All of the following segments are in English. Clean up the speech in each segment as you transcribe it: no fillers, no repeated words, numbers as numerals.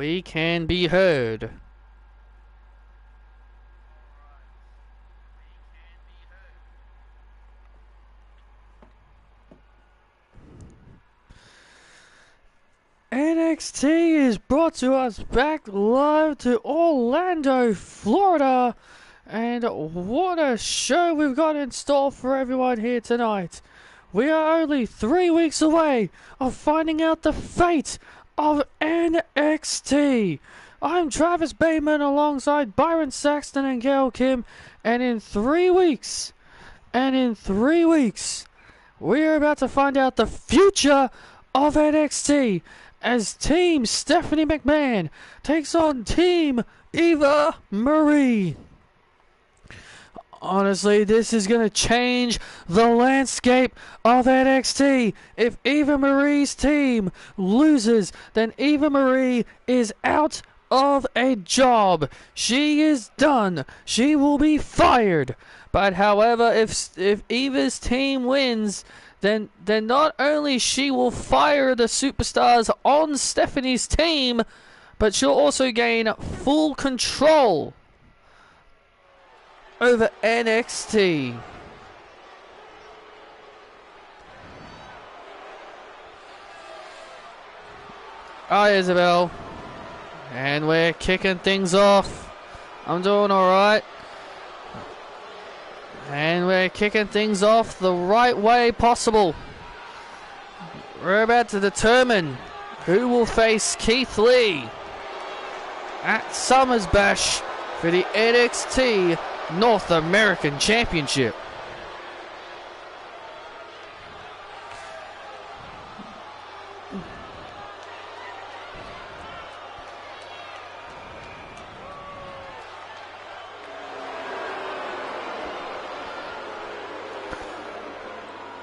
we can be heard. NXT is brought to us back live to Orlando, Florida. And what a show we've got in store for everyone here tonight. We are only 3 weeks away of finding out the fate of NXT. I'm Travis Bateman alongside Byron Saxton and Gail Kim. And in 3 weeks, we are about to find out the future of NXT. As Team Stephanie McMahon takes on Team Eva Marie. Honestly, this is going to change the landscape of NXT. If Eva Marie's team loses, then Eva Marie is out of a job. She is done. She will be fired. But however, if Eva's team wins, then not only she will fire the superstars on Stephanie's team, but she'll also gain full control over NXT. Hi, Isabel. And we're kicking things off. I'm doing alright. And we're kicking things off the right way possible. We're about to determine who will face Keith Lee at Summer's Bash for the NXT North American Championship.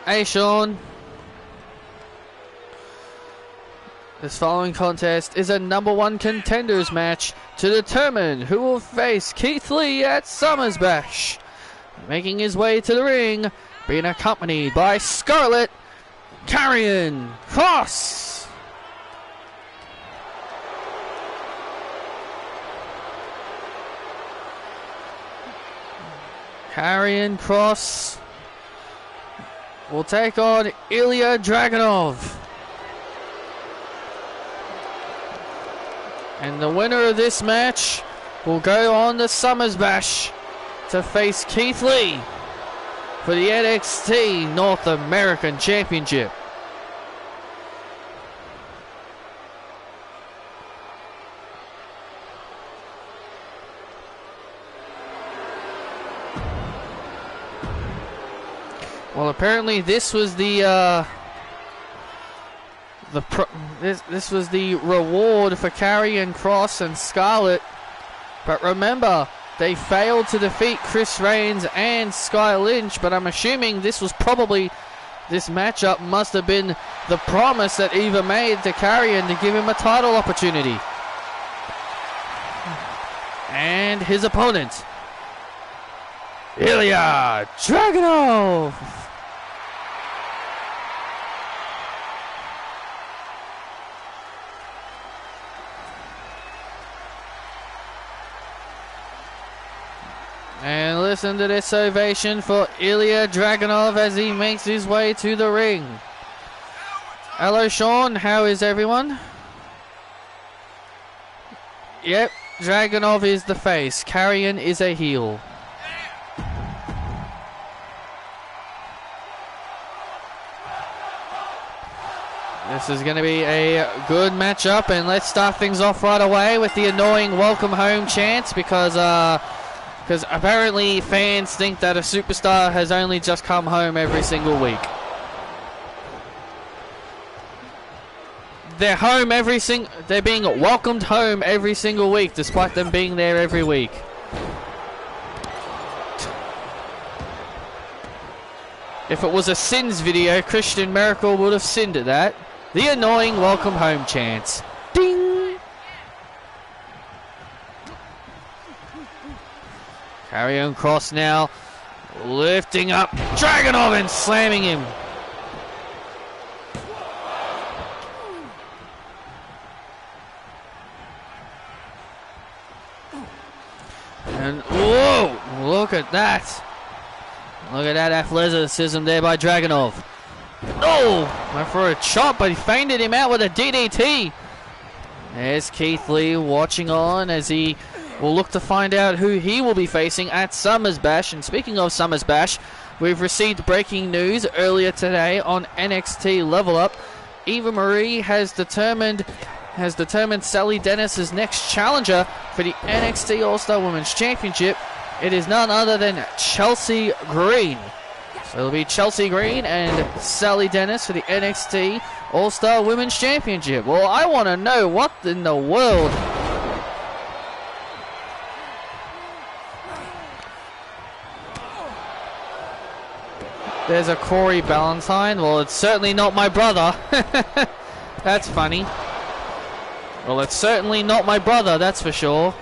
Hey Sean. This following contest is a #1 contenders match to determine who will face Keith Lee at Summer's Bash. Making his way to the ring, being accompanied by Scarlett Karrion Kross. Karrion Kross will take on Ilya Dragunov. And the winner of this match will go on to Summer's Bash to face Keith Lee for the NXT North American Championship. Well, apparently this was this was the reward for Karrion Kross and Scarlett. But remember, they failed to defeat Chris Reigns and Sky Lynch. But I'm assuming this matchup must have been the promise that Eva made to Karrion to give him a title opportunity. And his opponent, Ilya Dragunov. And listen to this ovation for Ilya Dragunov as he makes his way to the ring. Hello, Sean. How is everyone? Yep, Dragunov is the face. Karrion is a heel. This is going to be a good matchup, and let's start things off right away with the annoying welcome home chants because apparently fans think that a superstar has only just come home every single week. They're home they're being welcomed home every single week despite them being there every week. If it was a sins video, Christian Miracle would have sinned at that. The annoying welcome home chants. Ding! Karrion Kross now lifting up Dragunov and slamming him. Whoa! Look at that. Look at that athleticism there by Dragunov. Oh! Went for a chop, but he feinted him out with a DDT. There's Keith Lee watching on as he will look to find out who he will be facing at Summers Bash. And speaking of Summers Bash, we've received breaking news earlier today on NXT Level Up. Eva Marie has determined Sally Dennis's next challenger for the NXT All-Star Women's Championship. It is none other than Chelsea Green. So it'll be Chelsea Green and Sally Dennis for the NXT All-Star Women's Championship. Well, I want to know what in the world. There's a Corey Ballantyne. Well, it's certainly not my brother. That's funny. Well, it's certainly not my brother, that's for sure.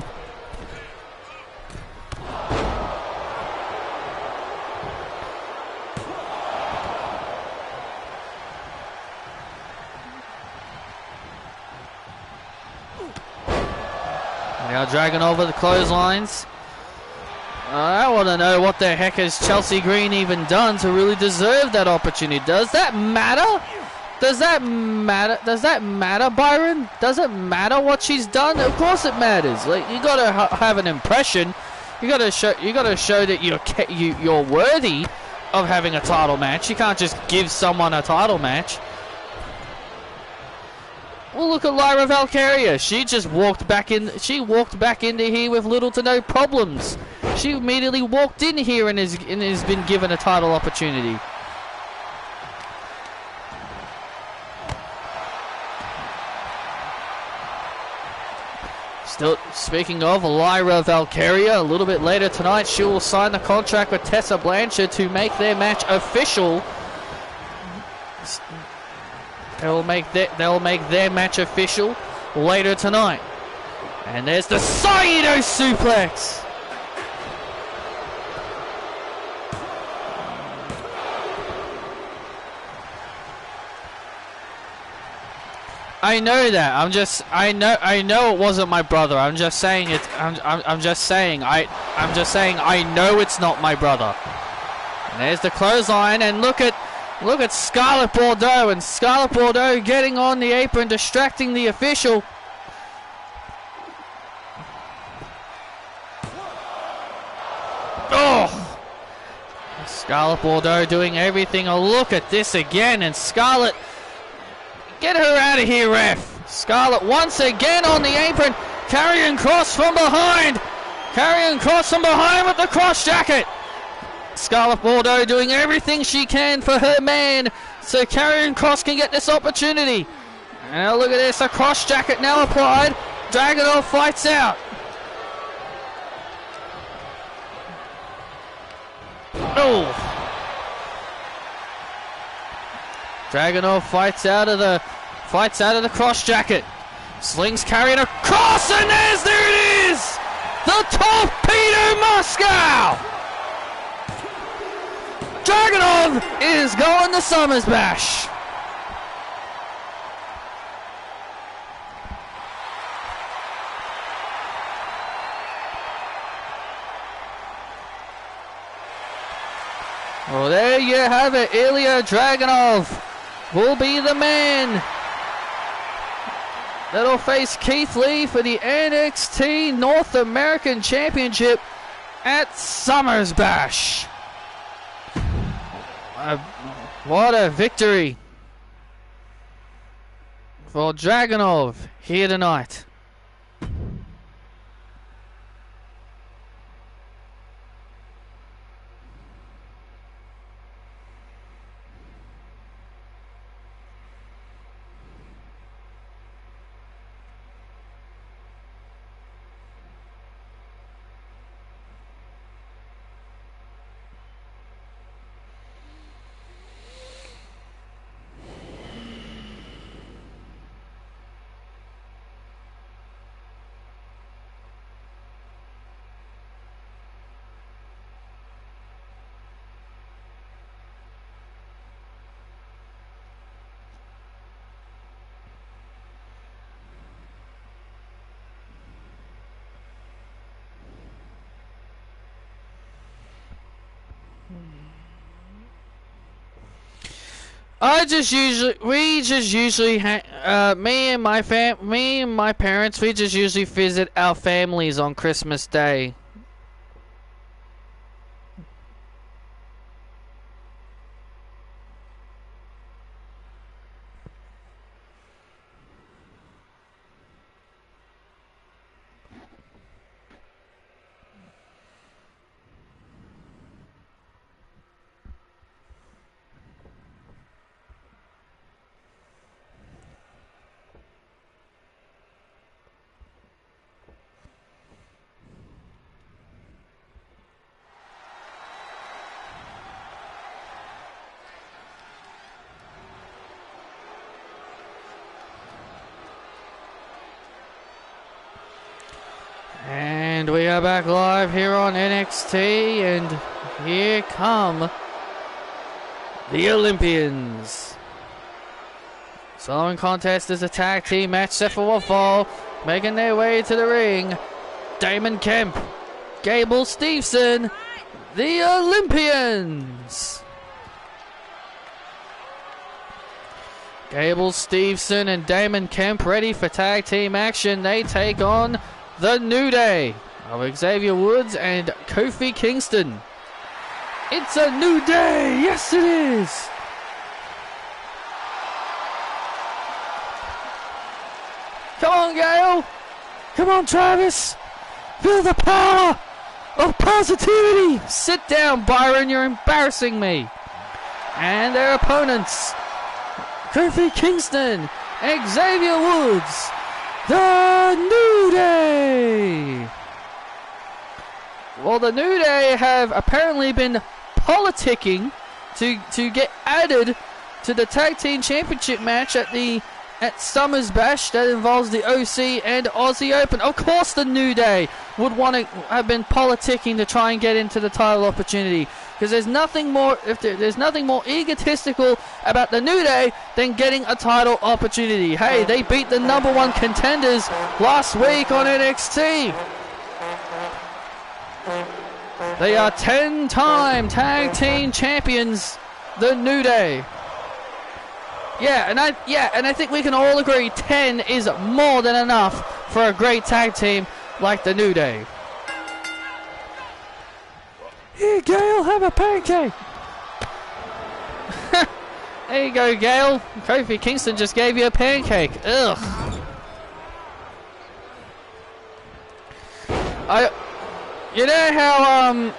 Now dragging over the clotheslines. I want to know what the heck has Chelsea Green even done to really deserve that opportunity. Does that matter? Does that matter? Does that matter, Byron? Does it matter what she's done? Of course it matters. Like, you gotta have an impression. You gotta show that you're worthy of having a title match. You can't just give someone a title match. Well, look at Lyra Valkyria. She just walked back in. She walked back into here with little to no problems. She immediately walked in here and has been given a title opportunity. Still, speaking of Lyra Valkyria, a little bit later tonight, she will sign the contract with Tessa Blanchard to make their match official. They'll make their match official later tonight. And there's the Saito suplex. I know that. I know it wasn't my brother. I'm just saying I know it's not my brother. And there's the clothesline, and look at Scarlett Bordeaux, and Scarlett Bordeaux getting on the apron, distracting the official. Oh! Scarlett Bordeaux doing everything. Oh, look at this again, and Scarlett, get her out of here, ref. Scarlett once again on the apron, carrying Cross from behind. Carrying Cross from behind with the cross jacket. Scarlett Bordeaux doing everything she can for her man so Karrion Kross can get this opportunity. And now look at this, a cross jacket now applied. Dragunov fights out. Oh! Dragunov fights out of the cross jacket. Slings Karrion across, and there it is! The Torpedo Moscow! Dragunov is going to Summers Bash. Well, there you have it. Ilya Dragunov will be the man that'll face Keith Lee for the NXT North American Championship at Summers Bash. What a victory for Dragunov here tonight. We just usually, me and my parents, we just usually visit our families on Christmas Day. And we are back live here on NXT, and here come the Olympians. Following contest is a tag team match set for one fall. Making their way to the ring, Damon Kemp, Gable Steveson, the Olympians. Gable Steveson and Damon Kemp ready for tag team action. They take on the New Day of Xavier Woods and Kofi Kingston. It's a new day! Yes, it is! Come on, Gale! Come on, Travis! Feel the power of positivity! Sit down, Byron, you're embarrassing me! And their opponents, Kofi Kingston, Xavier Woods, the New Day! Well, the New Day have apparently been politicking to get added to the Tag Team Championship match at Summer's Bash that involves the OC and Aussie Open. Of course the New Day would want to have been politicking to try and get into the title opportunity, because there's nothing more egotistical about the New Day than getting a title opportunity. Hey, they beat the #1 contenders last week on NXT. They are 10-time tag team champions, the New Day. And I think we can all agree 10 is more than enough for a great tag team like the New Day. Here, Gale, have a pancake. There you go, Gale. Kofi Kingston just gave you a pancake. Ugh. You know how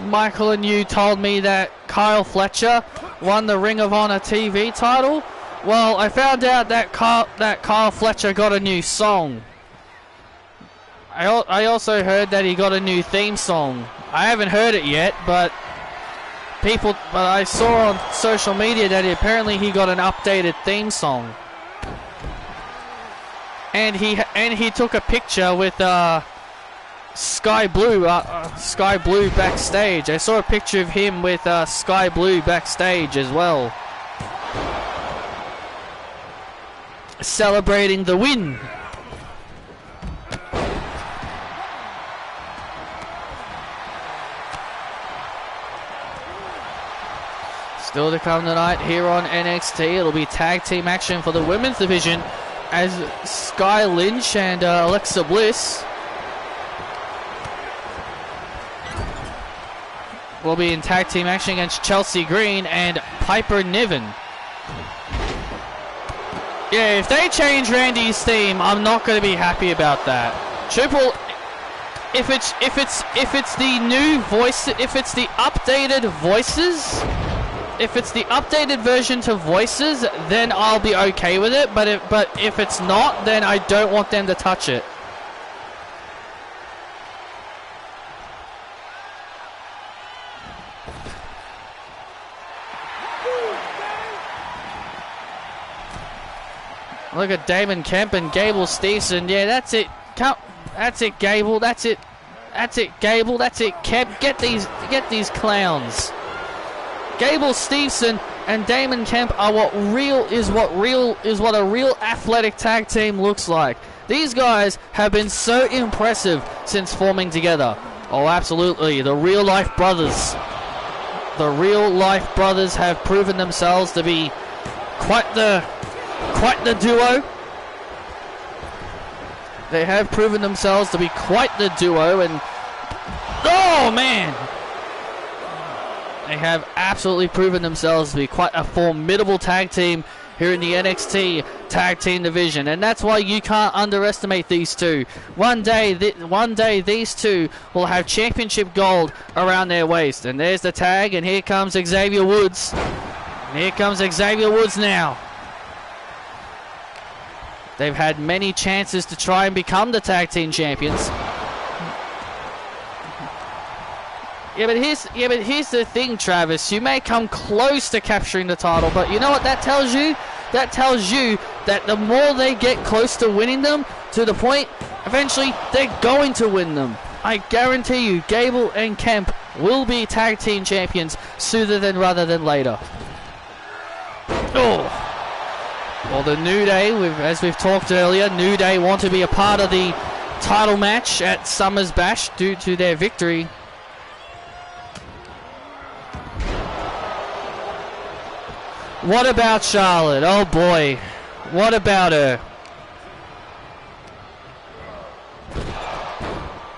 Michael and you told me that Kyle Fletcher won the Ring of Honor TV title? Well, I found out that Kyle Fletcher got a new song. I also heard that he got a new theme song. I haven't heard it yet, but I saw on social media that apparently he got an updated theme song. And he took a picture with Sky Blue backstage. I saw a picture of him with Sky Blue backstage as well, celebrating the win. Still to come tonight here on NXT, it'll be tag team action for the women's division as Sky Lynch and Alexa Bliss will be in tag team action against Chelsea Green and Piper Niven. Yeah, if they change Randy's theme, I'm not going to be happy about that. If it's the new voice, if it's the updated voices, if it's the updated version to voices, then I'll be okay with it. But if it's not, then I don't want them to touch it. Look at Damon Kemp and Gable Steveson. Yeah, that's it. That's it, Gable. That's it. That's it, Gable. That's it, Kemp. Get these clowns. Gable Steveson and Damon Kemp are what a real athletic tag team looks like. These guys have been so impressive since forming together. Oh, absolutely, the real life brothers. the real life brothers have proven themselves to be quite the duo. They have proven themselves to be quite the duo, and oh man, they have absolutely proven themselves to be quite a formidable tag team here in the NXT tag team division, and that's why you can't underestimate these two. One day these two will have championship gold around their waist. And there's the tag, and here comes Xavier Woods. And here comes Xavier Woods now. They've had many chances to try and become the tag team champions. Yeah, but here's the thing, Travis. You may come close to capturing the title, but you know what that tells you? That tells you that the more they get close to winning them, to the point, eventually they're going to win them. I guarantee you, Gable and Kemp will be tag team champions sooner than rather than later. Oh. Well, the New Day, as we've talked earlier, New Day want to be a part of the title match at Summer's Bash due to their victory. What about Charlotte? Oh boy, what about her?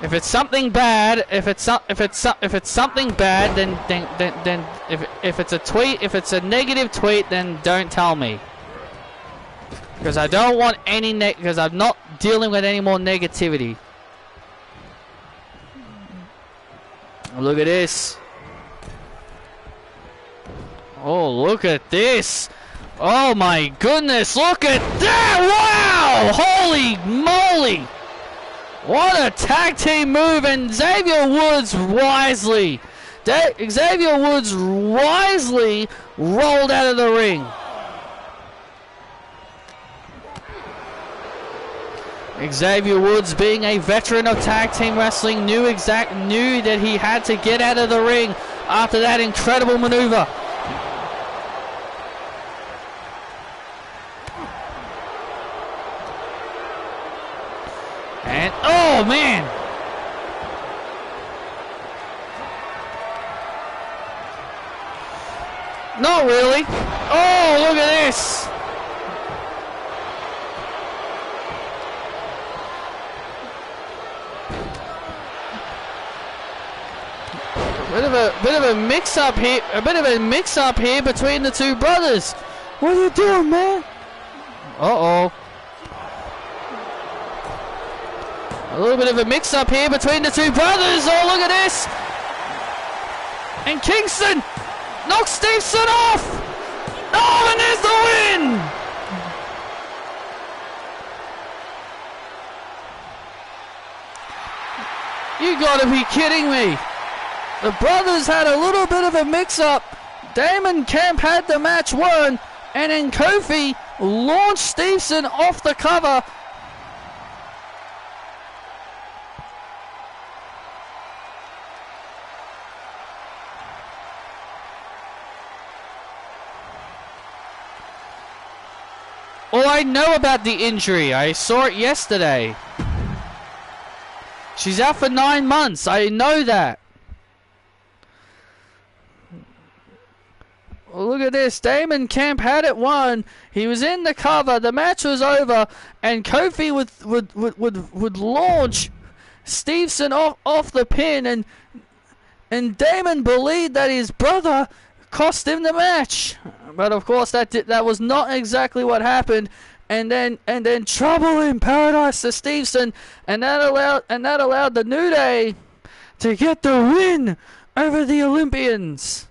If it's something bad, if it's something bad, then if it's a tweet, if it's a negative tweet, then don't tell me. Because I don't want any because I'm not dealing with any more negativity. Look at this. Oh, look at this. Oh my goodness, look at that. Wow! Holy moly. What a tag team move, and Xavier Woods wisely rolled out of the ring. Xavier Woods, being a veteran of tag team wrestling, knew that he had to get out of the ring after that incredible maneuver. And oh man! Not really. Oh, look at this! Bit of a mix-up here. A bit of a mix-up here between the two brothers. What are you doing, man? Uh-oh. A little bit of a mix-up here between the two brothers. Oh, look at this! And Kingston knocks Stevenson off. Oh, and there's the win! You gotta be kidding me. The brothers had a little bit of a mix-up. Damon Kemp had the match won, and then Kofi launched Stevenson off the cover. Oh, I know about the injury. I saw it yesterday. She's out for 9 months. I know that. Well, look at this. Damon Kemp had it won. He was in the cover. The match was over, and Kofi would launch Stevenson off the pin, and Damon believed that his brother cost him the match. But of course that was not exactly what happened. And then trouble in paradise to Stevenson, and that allowed the New Day to get the win over the Olympians.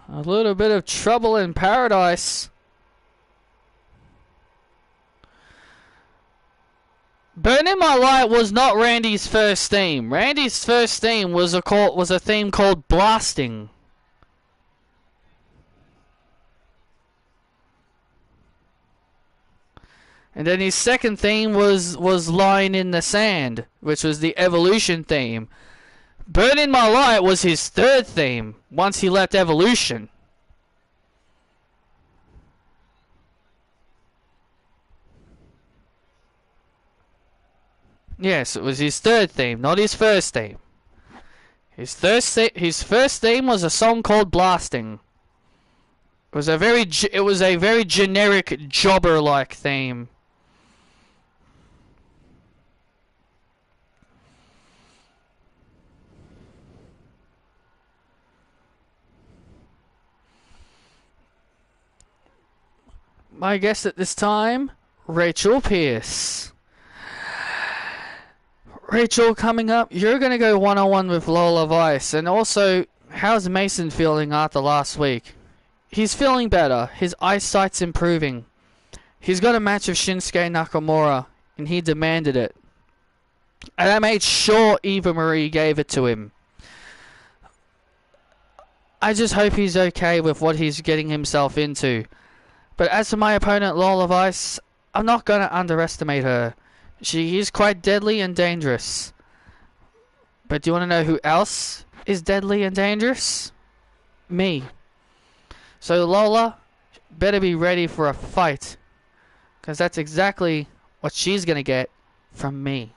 A little bit of trouble in paradise. Burning My Light was not Randy's first theme. Randy's first theme was a theme called Blasting. And then his second theme was Lying in the Sand, which was the Evolution theme. Burn in My Light was his third theme once he left Evolution. Yes, it was his third theme, not his first theme. His first theme was a song called Blasting. It was a very generic jobber-like theme. My guest at this time, Rachel Pierce. Rachel, coming up, you're going to go one-on-one with Lola Vice. And also, how's Mason feeling after last week? He's feeling better. His eyesight's improving. He's got a match with Shinsuke Nakamura, and he demanded it. And I made sure Eva Marie gave it to him. I just hope he's okay with what he's getting himself into. But as for my opponent, Lola Vice, I'm not going to underestimate her. She is quite deadly and dangerous. But do you want to know who else is deadly and dangerous? Me. So Lola, better be ready for a fight. Because that's exactly what she's going to get from me.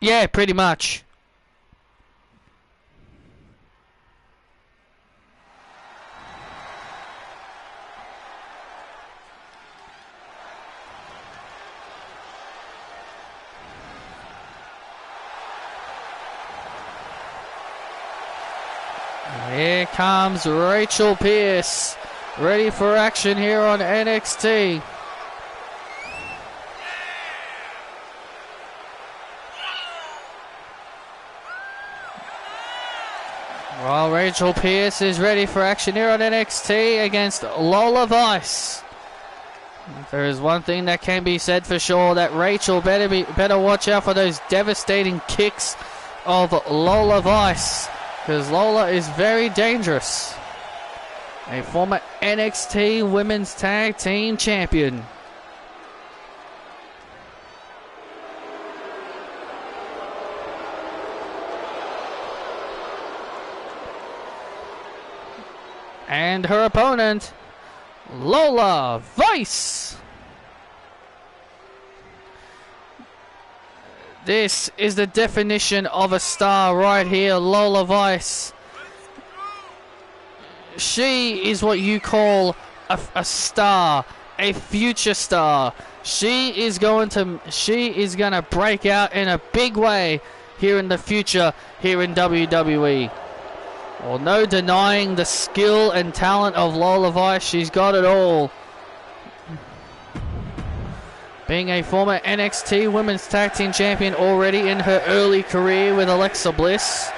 Yeah, pretty much. Here comes Rachel Pierce, ready for action here on NXT. While Rachel Pierce is ready for action here on NXT against Lola Vice. There is one thing that can be said for sure, that Rachel better watch out for those devastating kicks of Lola Vice, because Lola is very dangerous. A former NXT Women's Tag Team Champion. And her opponent, Lola Vice. This is the definition of a star right here, Lola Vice. She is what you call a star, a future star. She is going to break out in a big way here in the future here in WWE. Well, no denying the skill and talent of Lola Vice. She's got it all. Being a former NXT Women's Tag Team Champion already in her early career with Alexa Bliss.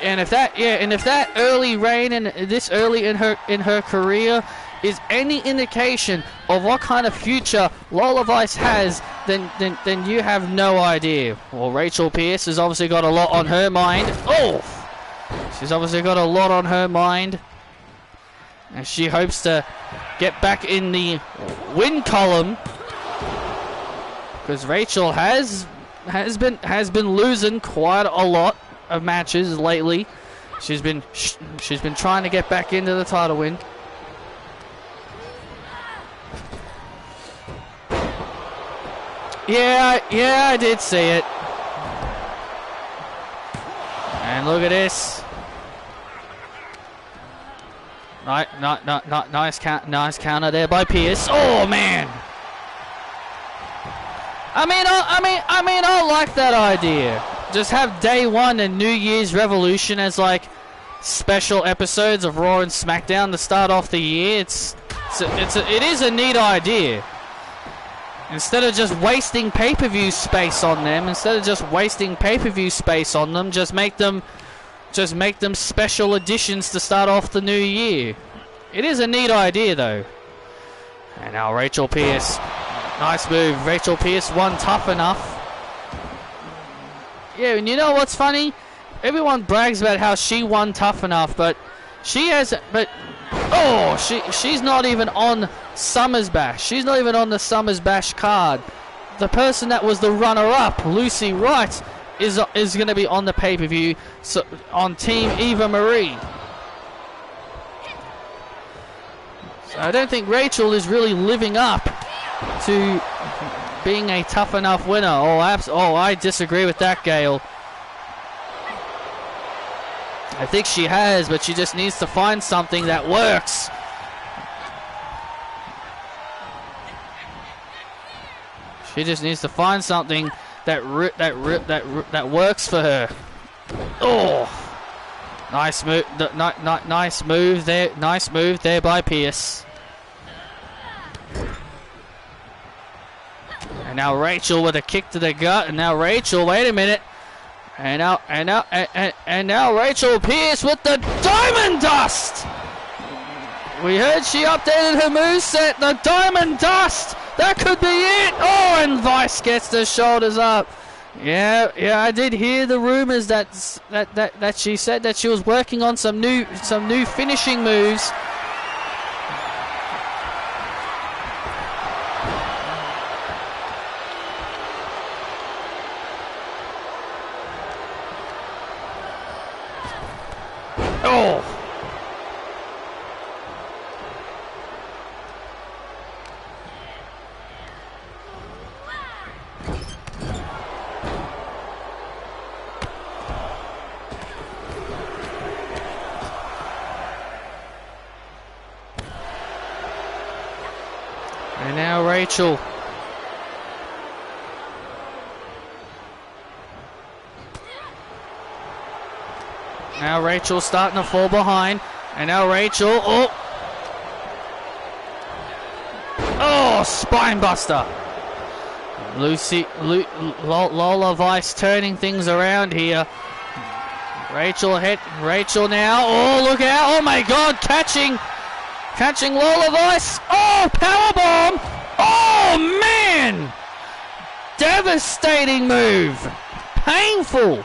And if that early reign and this early in her career is any indication of what kind of future Lola Vice has, then you have no idea. Well, Rachel Pierce has obviously got a lot on her mind. Oh! She's obviously got a lot on her mind. And she hopes to get back in the win column. Because Rachel has been losing quite a lot of matches lately. She's been trying to get back into the title win. Yeah, I did see it. And look at this. Nice counter there by Pierce. Oh man. I like that idea. Just have Day 1 and New Year's Revolution as like special episodes of Raw and SmackDown to start off the year. It is a neat idea. Instead of just wasting pay-per-view space on them, just make them special editions to start off the new year. It is a neat idea though. And now Rachel Pierce. Nice move. Rachel Pierce won tough enough. Yeah, and you know what's funny? Everyone brags about how she won tough enough, but she hasn't. But oh, she's not even on Summer's Bash. She's not even on the Summer's Bash card. The person that was the runner-up, Lucy Wright, is going to be on the pay-per-view, so on Team Eva Marie. So I don't think Rachel is really living up to being a tough enough winner. Oh, I disagree with that, Gail. I think she has, but she just needs to find something that works. She just needs to find something that works for her. Oh, nice move! Nice move there! Nice move there by Pierce. And now Rachel with a kick to the gut, and now Rachel, wait a minute. And now Rachel Pierce with the Diamond Dust! We heard she updated her moveset, the Diamond Dust! That could be it! Oh, and Vice gets the shoulders up. Yeah, I did hear the rumors that she said that she was working on some new finishing moves. Oh! And now Rachel. Now Rachel starting to fall behind. And now Rachel. Oh, spine buster. Lola Vice turning things around here. Rachel now. Oh, look out. Oh my God, catching Lola Vice. Oh, powerbomb. Oh man. Devastating move. Painful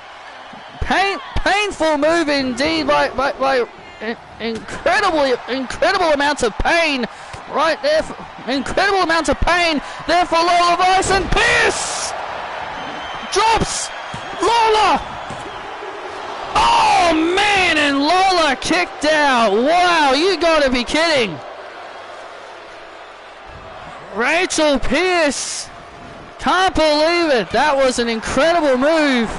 move indeed by incredible amounts of pain right there. Incredible amounts of pain there for Lola Vice, and Pierce drops Lola. Oh man, and Lola kicked out. Wow, you gotta be kidding. Rachel Pierce, can't believe it. That was an incredible move.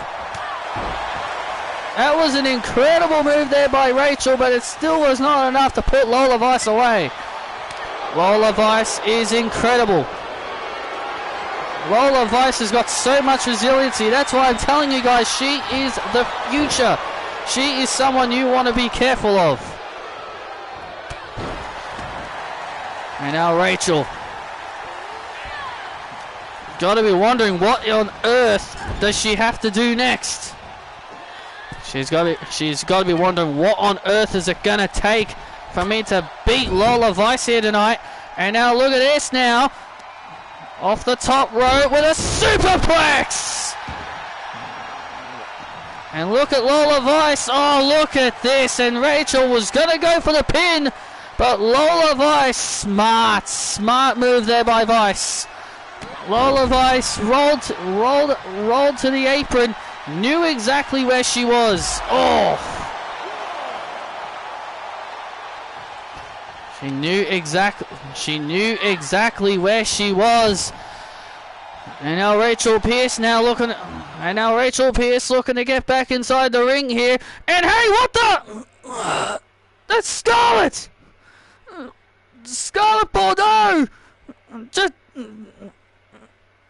That was an incredible move there by Rachel, but it still was not enough to put Lola Vice away. Lola Vice is incredible. Lola Vice has got so much resiliency. That's why I'm telling you guys, she is the future. She is someone you want to be careful of. And now Rachel. Got to be wondering what on earth does she have to do next. She's got to be wondering what on earth is it gonna take for me to beat Lola Vice here tonight. And now look at this now. Off the top rope with a superplex. And look at Lola Vice. Oh, look at this. And Rachel was gonna go for the pin, but Lola Vice, smart move there by Vice. Lola Vice rolled to the apron. Knew exactly where she was. Oh! She knew exactly where she was. And now Rachel Pierce looking to get back inside the ring here. And hey, what the? That's Scarlett! Scarlett Bordeaux!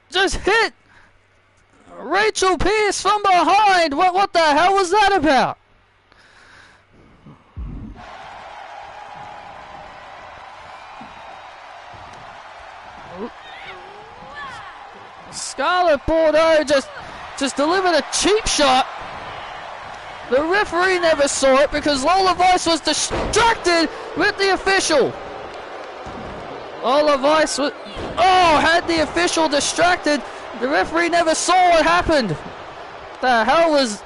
Just hit Rachel Pierce from behind. What the hell was that about? Scarlett Bordeaux just delivered a cheap shot. The referee never saw it because Lola Vice was distracted with the official. Lola Vice was... Oh, had the official distracted. The referee never saw what happened. The hell was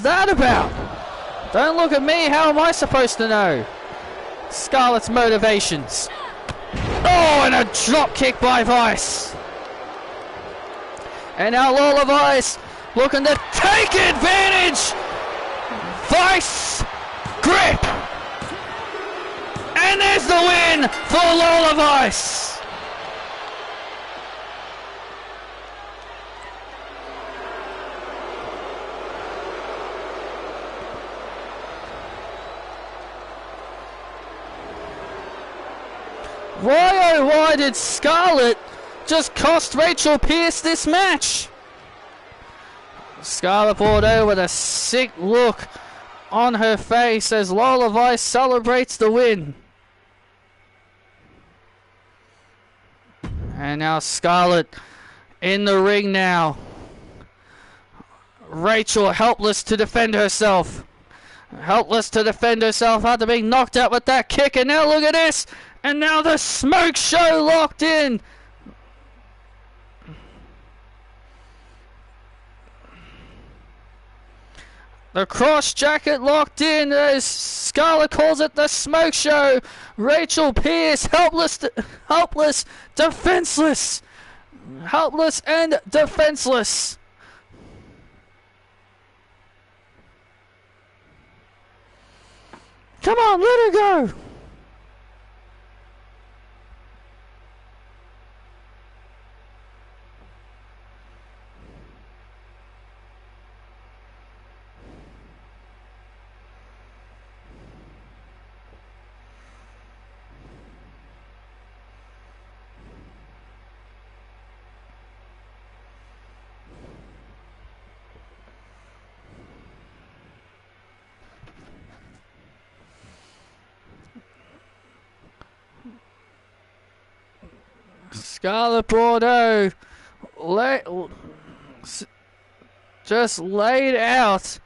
that about? Don't look at me. How am I supposed to know? Scarlett's motivations. Oh, and a drop kick by Vice. And now Lola Vice looking to take advantage. Vice grip. And there's the win for Lola Vice. Why oh why did Scarlett just cost Rachel Pierce this match? Scarlett Bordeaux with a sick look on her face as Lola Vice celebrates the win. And now Scarlett in the ring now. Rachel helpless to defend herself. Helpless to defend herself after being knocked out with that kick. And now look at this. And now the smoke show locked in. The cross jacket locked in as Scarlett calls it the smoke show. Rachel Pierce helpless, defenseless. Helpless and defenseless. Come on, let her go. Scarlett Bordeaux just laid out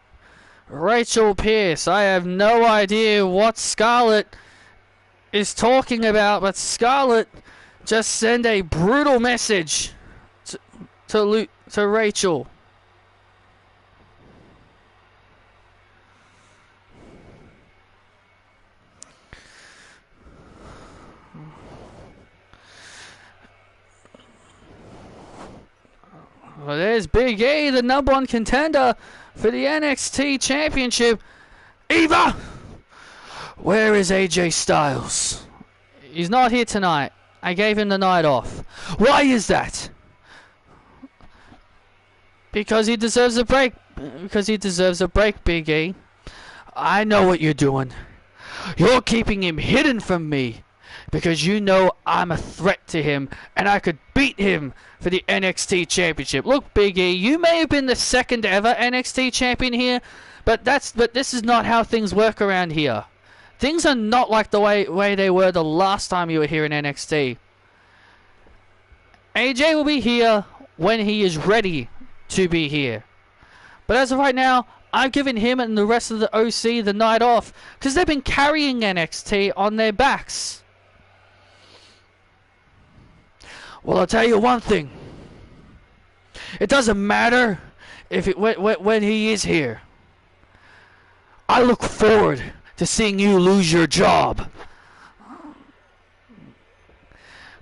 Rachel Pierce. I have no idea what Scarlett is talking about, but Scarlett just sent a brutal message to Rachel. Well, there's Big E, the #1 contender for the NXT Championship. Eva! Where is AJ Styles? He's not here tonight. I gave him the night off. Why is that? Because he deserves a break. Because he deserves a break, Big E. I know what you're doing. You're keeping him hidden from me. Because you know I'm a threat to him and I could beat him for the NXT Championship. Look, Big E, you may have been the second ever NXT champion here, but this is not how things work around here. Things are not like the way they were the last time you were here in NXT. AJ will be here when he is ready to be here. But as of right now, I've given him and the rest of the OC the night off because they've been carrying NXT on their backs. Well, I'll tell you one thing. It doesn't matter when he is here. I look forward to seeing you lose your job.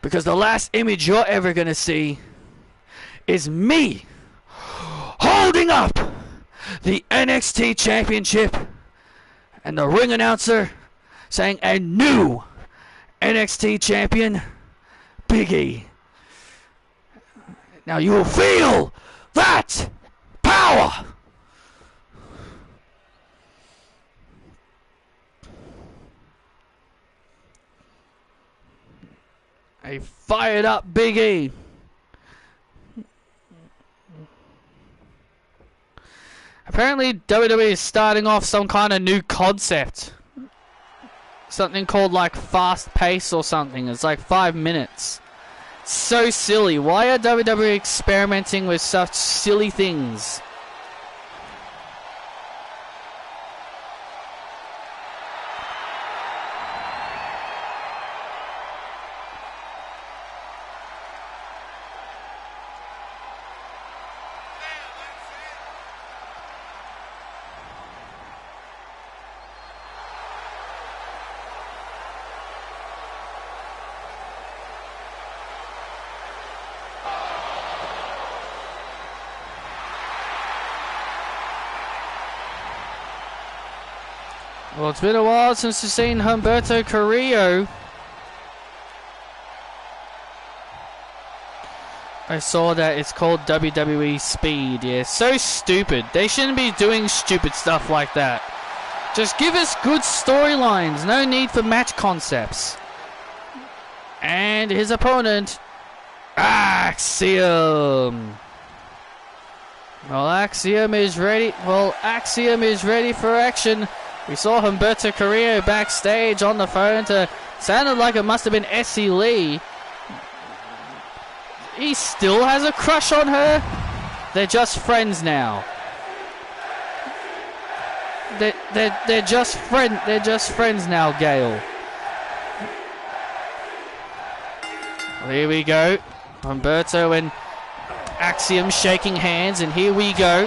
Because the last image you're ever going to see is me holding up the NXT Championship and the ring announcer saying a new NXT champion, Big E. Now you will feel that power. A fired up Big E. Apparently WWE is starting off some kind of new concept. Something called like fast pace or something. It's like 5 minutes. So silly. Why are WWE experimenting with such silly things? Well, it's been a while since we've seen Humberto Carrillo. I saw that it's called WWE Speed. Yeah, so stupid. They shouldn't be doing stupid stuff like that. Just give us good storylines. No need for match concepts. And his opponent, Axiom. Well, Axiom is ready. Well, Axiom is ready for action. We saw Humberto Carrillo backstage on the phone to... Sounded like it must have been Essie Lee. He still has a crush on her. They're just friends now. They're just friends now, Gail. Well, here we go. Humberto and Axiom shaking hands, and here we go.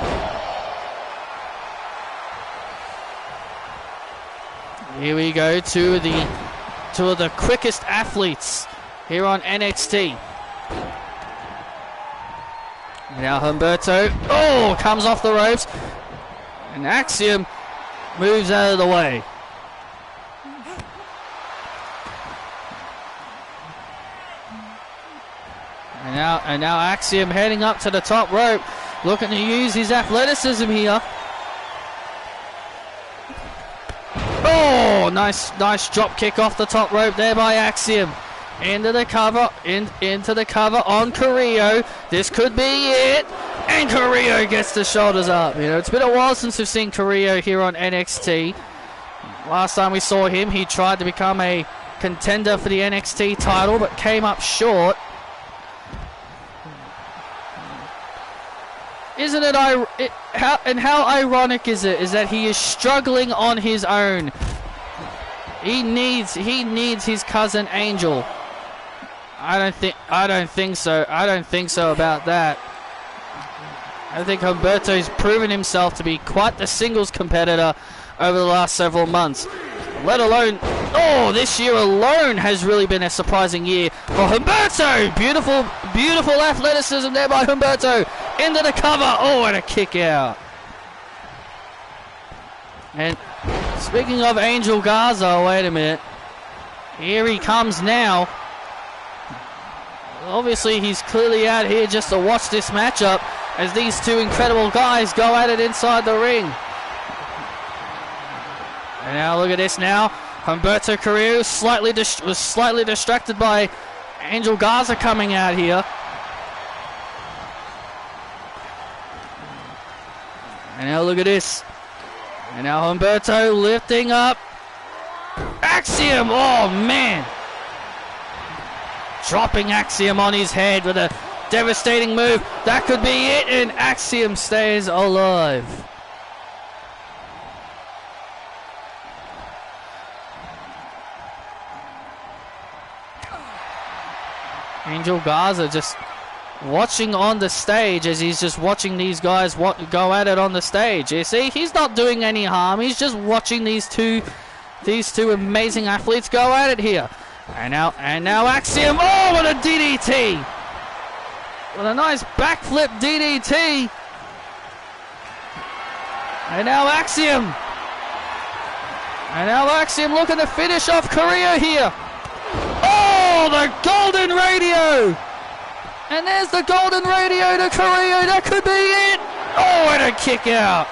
Here we go, two of the quickest athletes here on NXT. Now Humberto, comes off the ropes, and Axiom moves out of the way. And now Axiom heading up to the top rope, looking to use his athleticism here. Oh, nice drop kick off the top rope there by Axiom. Into the cover on Carrillo. This could be it. And Carrillo gets the shoulders up. You know, it's been a while since we've seen Carrillo here on NXT. Last time we saw him, he tried to become a contender for the NXT title, but came up short. Isn't it how ironic is it that he is struggling on his own? He needs his cousin Angel. I don't think so. I don't think so about that. I think Humberto's proven himself to be quite the singles competitor over the last several months. Let alone, this year alone has really been a surprising year for Humberto. Beautiful athleticism there by Humberto. Into the cover. And a kick out. And speaking of Angel Garza, wait a minute. Here he comes now. Obviously, he's clearly out here just to watch this matchup as these two incredible guys go at it inside the ring. And now look at this now. Humberto Carrillo was slightly distracted by Angel Garza coming out here. And now look at this. And now Humberto lifting up Axiom. Oh, man. Dropping Axiom on his head with a devastating move. That could be it, and Axiom stays alive. Angel Garza just watching on the stage as he's just watching these guys go at it on the stage. You see, he's not doing any harm. He's just watching these two amazing athletes go at it here. And now Axiom. Oh, what a DDT! What a nice backflip DDT. And now Axiom. Looking to finish off Carrillo here. Oh, the golden radio! And there's the golden radio to Carrillo. That could be it. Oh, and a kick out.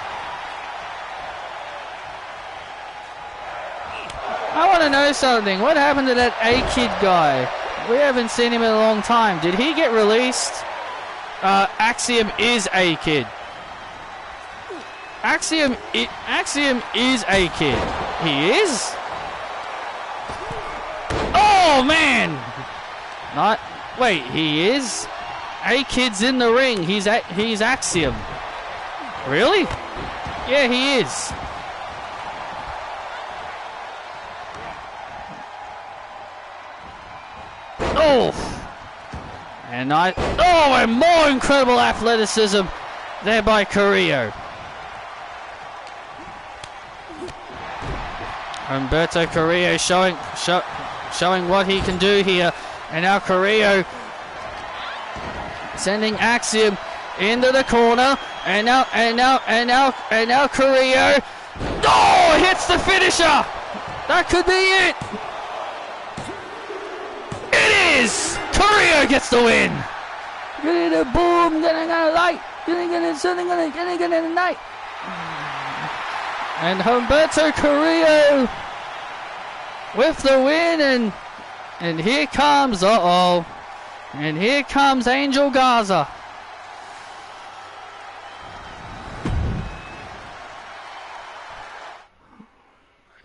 I want to know something. What happened to that A-Kid guy? We haven't seen him in a long time. Did he get released? Axiom is A-Kid. Axiom is A-Kid. He is? Oh, man! Wait, he is? A-Kid's in the ring. He's Axiom. Really? Yeah, he is. And more incredible athleticism there by Carrillo. Humberto Carrillo showing what he can do here. And now Carrillo sending Axiom into the corner. And now Carrillo Oh, hits the finisher. That could be it. It is. Korea gets the win. Gonna boom. Gonna light. Gonna night. And Humberto Carrillo with the win, and here comes and here comes Angel Garza.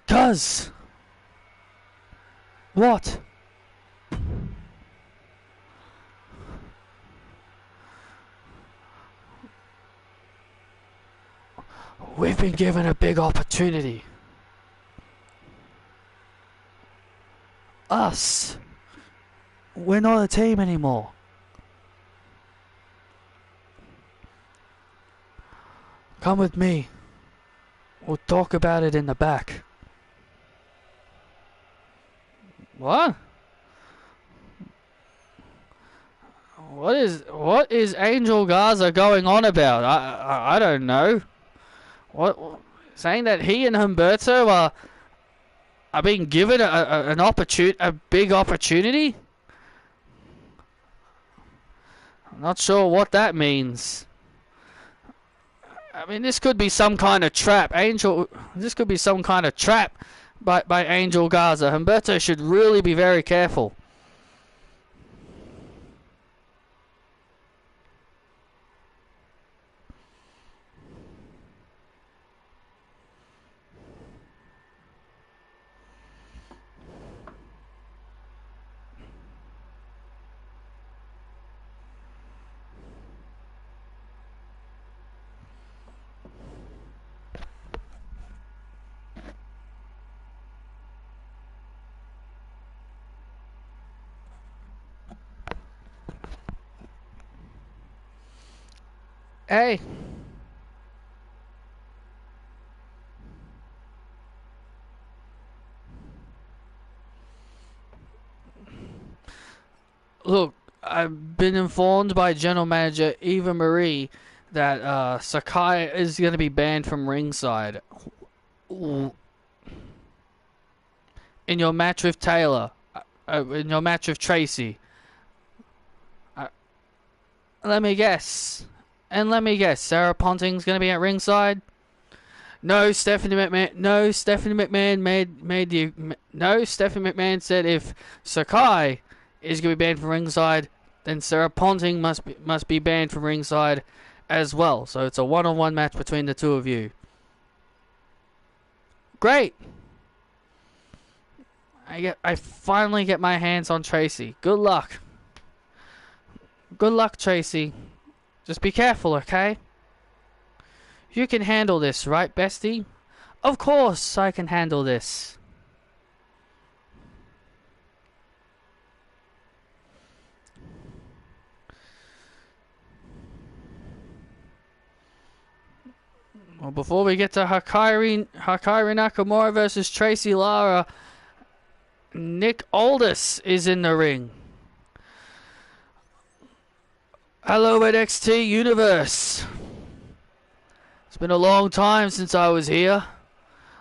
Cuz what? We've been given a big opportunity. Us. We're not a team anymore. Come with me. We'll talk about it in the back. What? What is Angel Garza going on about? I don't know. What, saying that he and Humberto are being given a big opportunity? I'm not sure what that means. I mean, this could be some kind of trap. This could be some kind of trap by Angel Garza. Humberto should really be very careful. Hey. Look, I've been informed by General Manager Eva Marie that Sakai is going to be banned from ringside. In your match with Taylor. In your match with Tracy. Let me guess. Sarah Ponting's going to be at ringside? No, Stephanie McMahon said if Sakai is going to be banned from ringside, then Sarah Ponting must be banned from ringside as well. So it's a one-on-one match between the two of you. Great. I finally get my hands on Tracy. Good luck. Good luck, Tracy. Just be careful, okay? You can handle this, right, bestie? Of course I can handle this. Well, before we get to Hikari Nakamura versus Tracy Lara, Nick Aldis is in the ring. Hello, NXT Universe. It's been a long time since I was here.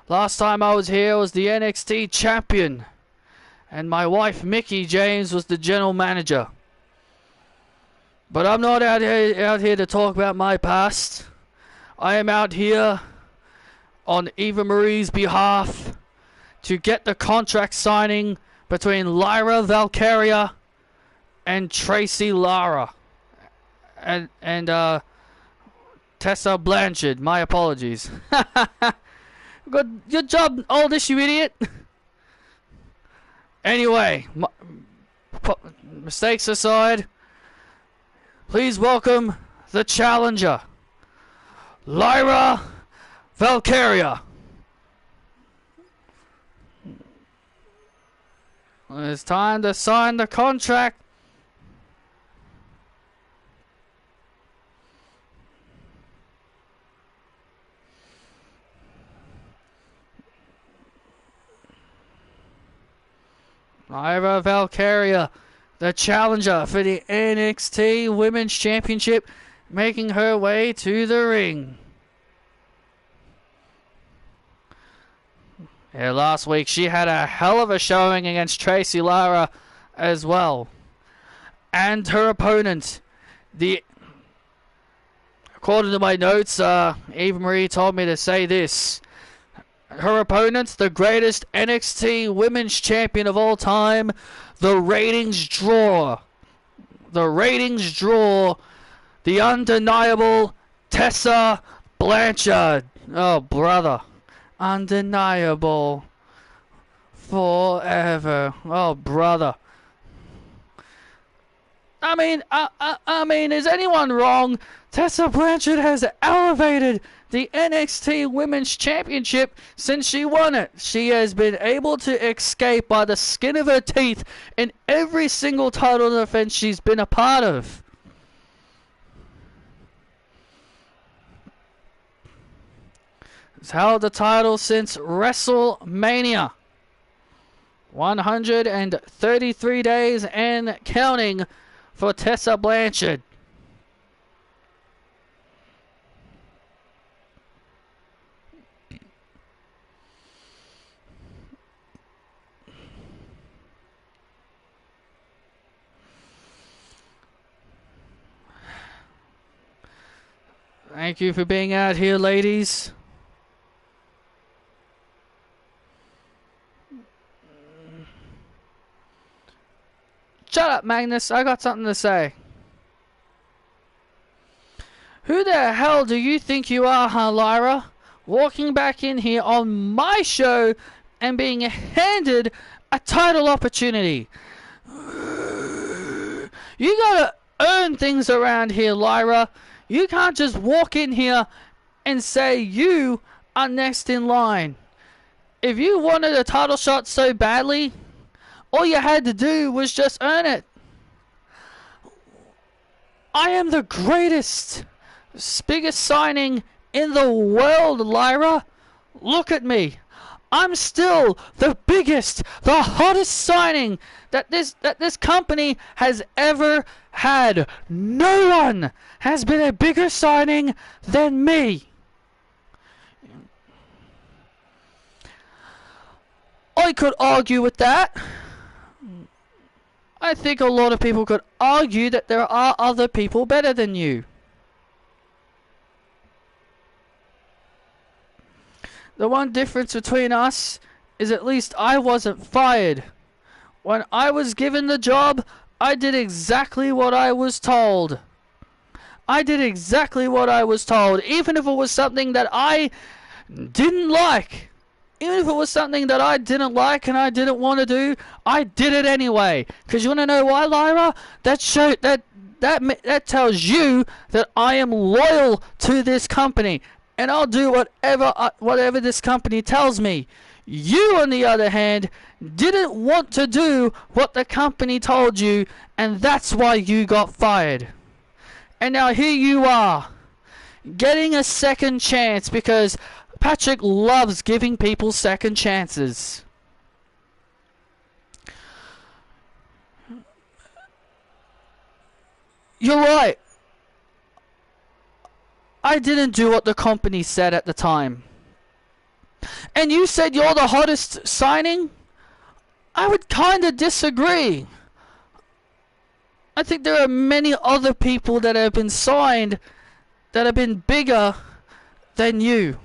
Last time I was here was the NXT champion, and my wife Mickey James was the general manager. But I'm not out here to talk about my past. I am out here on Eva Marie's behalf to get the contract signing between Lyra Valkyria and Tracy Lara. And Tessa Blanchard. My apologies. Good job, Aldis, you idiot. Anyway, mistakes aside, please welcome the challenger, Lyra Valkyria. It's time to sign the contract. Lyra Valkyria, the challenger for the NXT Women's Championship, making her way to the ring. Yeah, last week she had a hell of a showing against Tracy Lara as well. And her opponent, according to my notes, Eva Marie told me to say this. Her opponent, the greatest NXT Women's Champion of all time, the ratings draw. The undeniable Tessa Blanchard. Oh, brother. Undeniable. Forever. Oh, brother. I mean, is anyone wrong? Tessa Blanchard has elevated the NXT Women's Championship since she won it. She has been able to escape by the skin of her teeth in every single title defense she's been a part of. Has held the title since WrestleMania. 133 days and counting for Tessa Blanchard. Thank you for being out here, ladies. Shut up, Magnus. I got something to say. Who the hell do you think you are, huh, Lyra? Walking back in here on my show and being handed a title opportunity. You gotta earn things around here, Lyra. You can't just walk in here and say you are next in line. If you wanted a title shot so badly, all you had to do was just earn it. I am the greatest, biggest signing in the world, Lyra. Look at me. I'm still the biggest, the hottest signing that this company has ever had. No one has been a bigger signing than me. I could argue with that. I think a lot of people could argue that there are other people better than you. The one difference between us is at least I wasn't fired. When I was given the job, I did exactly what I was told. Even if it was something that I didn't like. Even if it was something that I didn't like and I didn't want to do, I did it anyway. Because you want to know why, Lyra? That tells you that I am loyal to this company. And I'll do whatever this company tells me. You, on the other hand, didn't want to do what the company told you, and that's why you got fired. And now here you are, getting a second chance because Patrick loves giving people second chances. You're right. I didn't do what the company said at the time. And you said you're the hottest signing? I would kind of disagree. I think there are many other people that have been signed that have been bigger than you.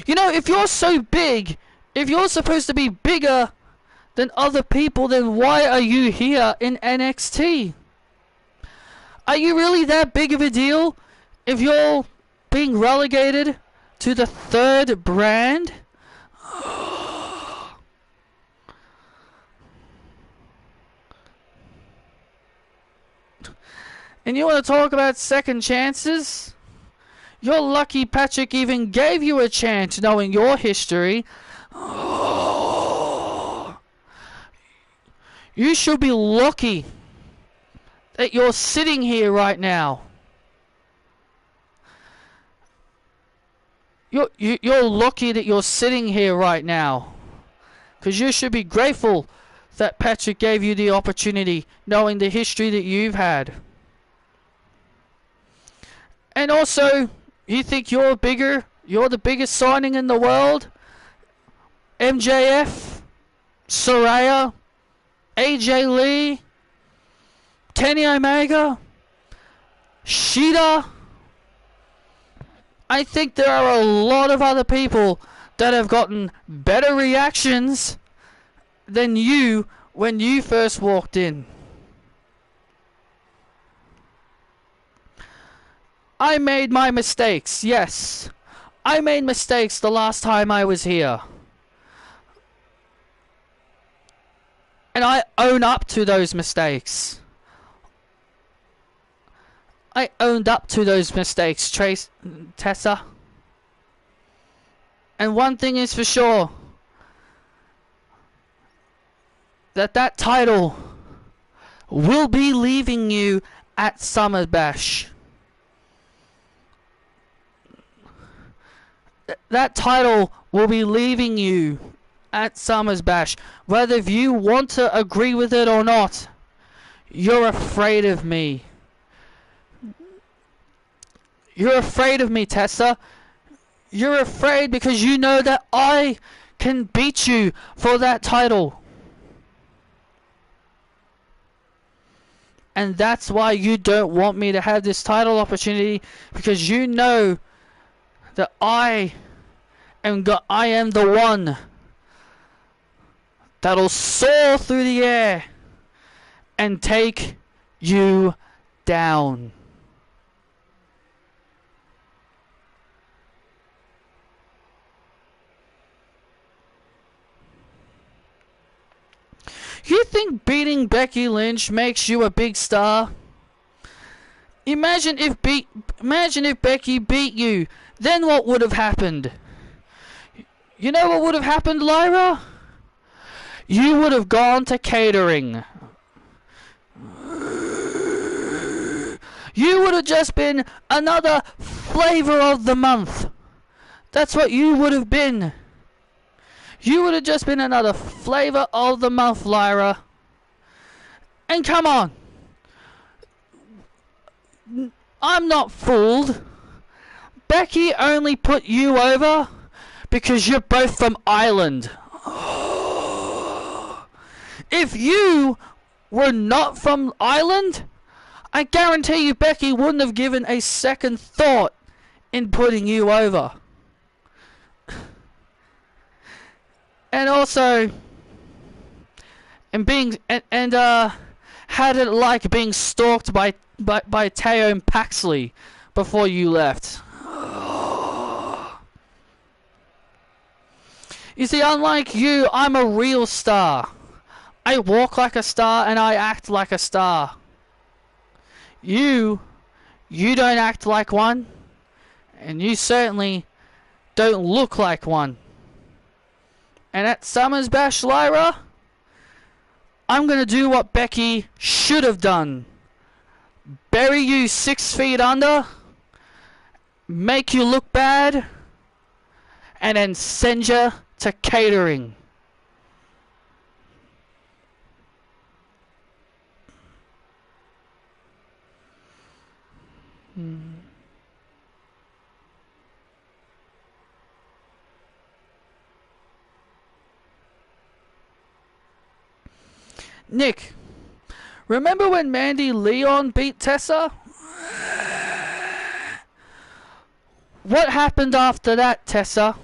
You know, if you're so big, if you're supposed to be bigger than other people, then why are you here in NXT? Are you really that big of a deal if you're being relegated to the third brand? And you want to talk about second chances? You're lucky Patrick even gave you a chance knowing your history. You should be lucky that you're sitting here right now. You're lucky that you're sitting here right now. Because you should be grateful that Patrick gave you the opportunity knowing the history that you've had. And also, you think you're bigger? You're the biggest signing in the world? MJF, Soraya, AJ Lee, Kenny Omega, Shida. I think there are a lot of other people that have gotten better reactions than you when you first walked in. I made my mistakes, yes. I made mistakes the last time I was here. And I own up to those mistakes. I owned up to those mistakes, Tessa. And one thing is for sure. That title will be leaving you at Summer Bash. That title will be leaving you at Summer's Bash. Whether you want to agree with it or not, you're afraid of me. You're afraid of me, Tessa. You're afraid because you know that I can beat you for that title. And that's why you don't want me to have this title opportunity, because you know that I am the one that'll soar through the air and take you down. You think beating Becky Lynch makes you a big star? Imagine if Becky beat you. Then what would have happened? You know what would have happened, Lyra? You would have gone to catering. You would have just been another flavor of the month. That's what you would have been. You would have just been another flavor of the month, Lyra. And come on. I'm not fooled. Becky only put you over because you're both from Ireland. If you were not from Ireland, I guarantee you Becky wouldn't have given a second thought in putting you over. And also, had it like being stalked by Teo and Paxley before you left. You see, unlike you, I'm a real star. I walk like a star and I act like a star. You don't act like one, and you certainly don't look like one. And at Summer's Bash, Lyra, I'm going to do what Becky should have done. Bury you 6 feet under, make you look bad, and then send you to catering. Nick, remember when Mandy Leon beat Tessa? What happened after that, Tessa?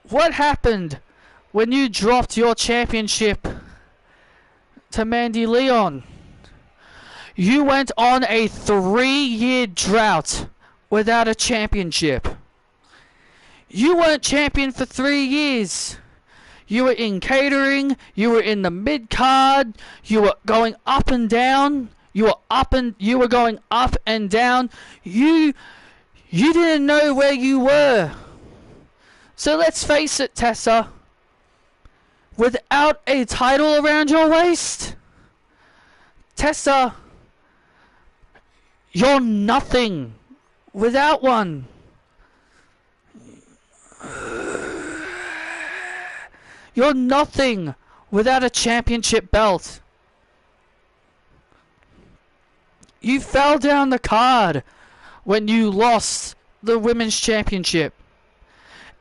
What happened when you dropped your championship to Mandy Leon? You went on a 3-year drought without a championship. You weren't champion for 3 years. You were in catering, you were in the mid-card, you were going up and down, you were going up and down. You didn't know where you were. So let's face it, Tessa. Without a title around your waist, Tessa, you're nothing without one. You're nothing without a championship belt. You fell down the card when you lost the women's championship.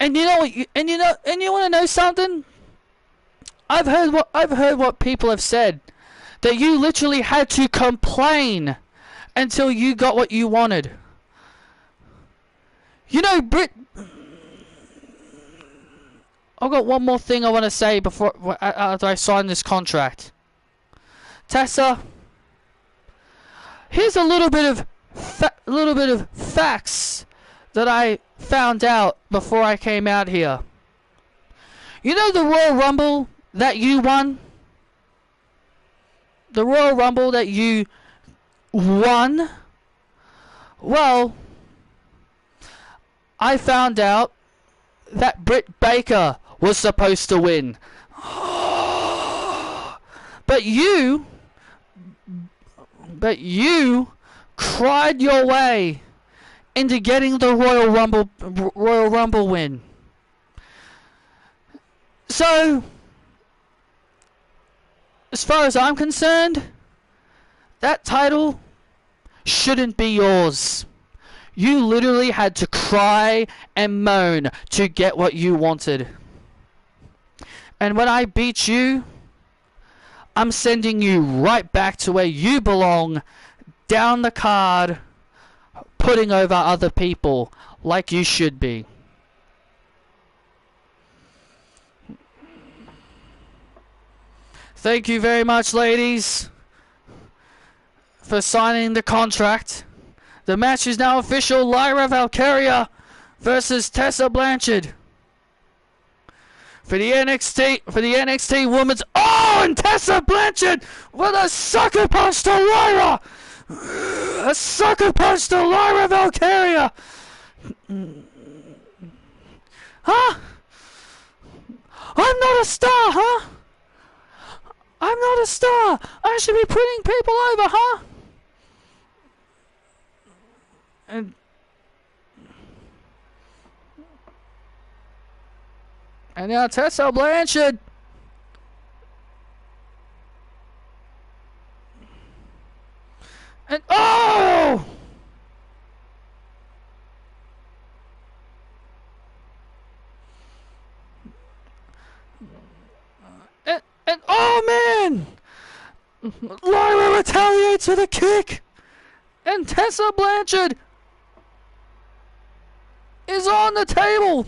And you know what? And you want to know something? I've heard what people have said, that you literally had to complain until you got what you wanted. You know, I've got one more thing I want to say after I sign this contract. Tessa, here's a little bit of facts that I found out before I came out here. You know the Royal Rumble that you won? The Royal Rumble that you won? Well, I found out that Britt Baker was supposed to win. But you cried your way into getting the Royal Rumble win. So, as far as I'm concerned, that title shouldn't be yours. You literally had to cry and moan to get what you wanted. And when I beat you, I'm sending you right back to where you belong, down the card, putting over other people like you should be. Thank you very much, ladies, for signing the contract. The match is now official. Lyra Valkyria versus Tessa Blanchard for the NXT Women's. Oh, and Tessa Blanchard with a sucker punch to Lyra. A sucker punch to Lyra Valkyria. Huh? I'm not a star, huh? I'm not a star. I should be putting people over, huh? And now Tessa Blanchard. And oh! And oh man! Lyra retaliates with a kick! And Tessa Blanchard is on the table!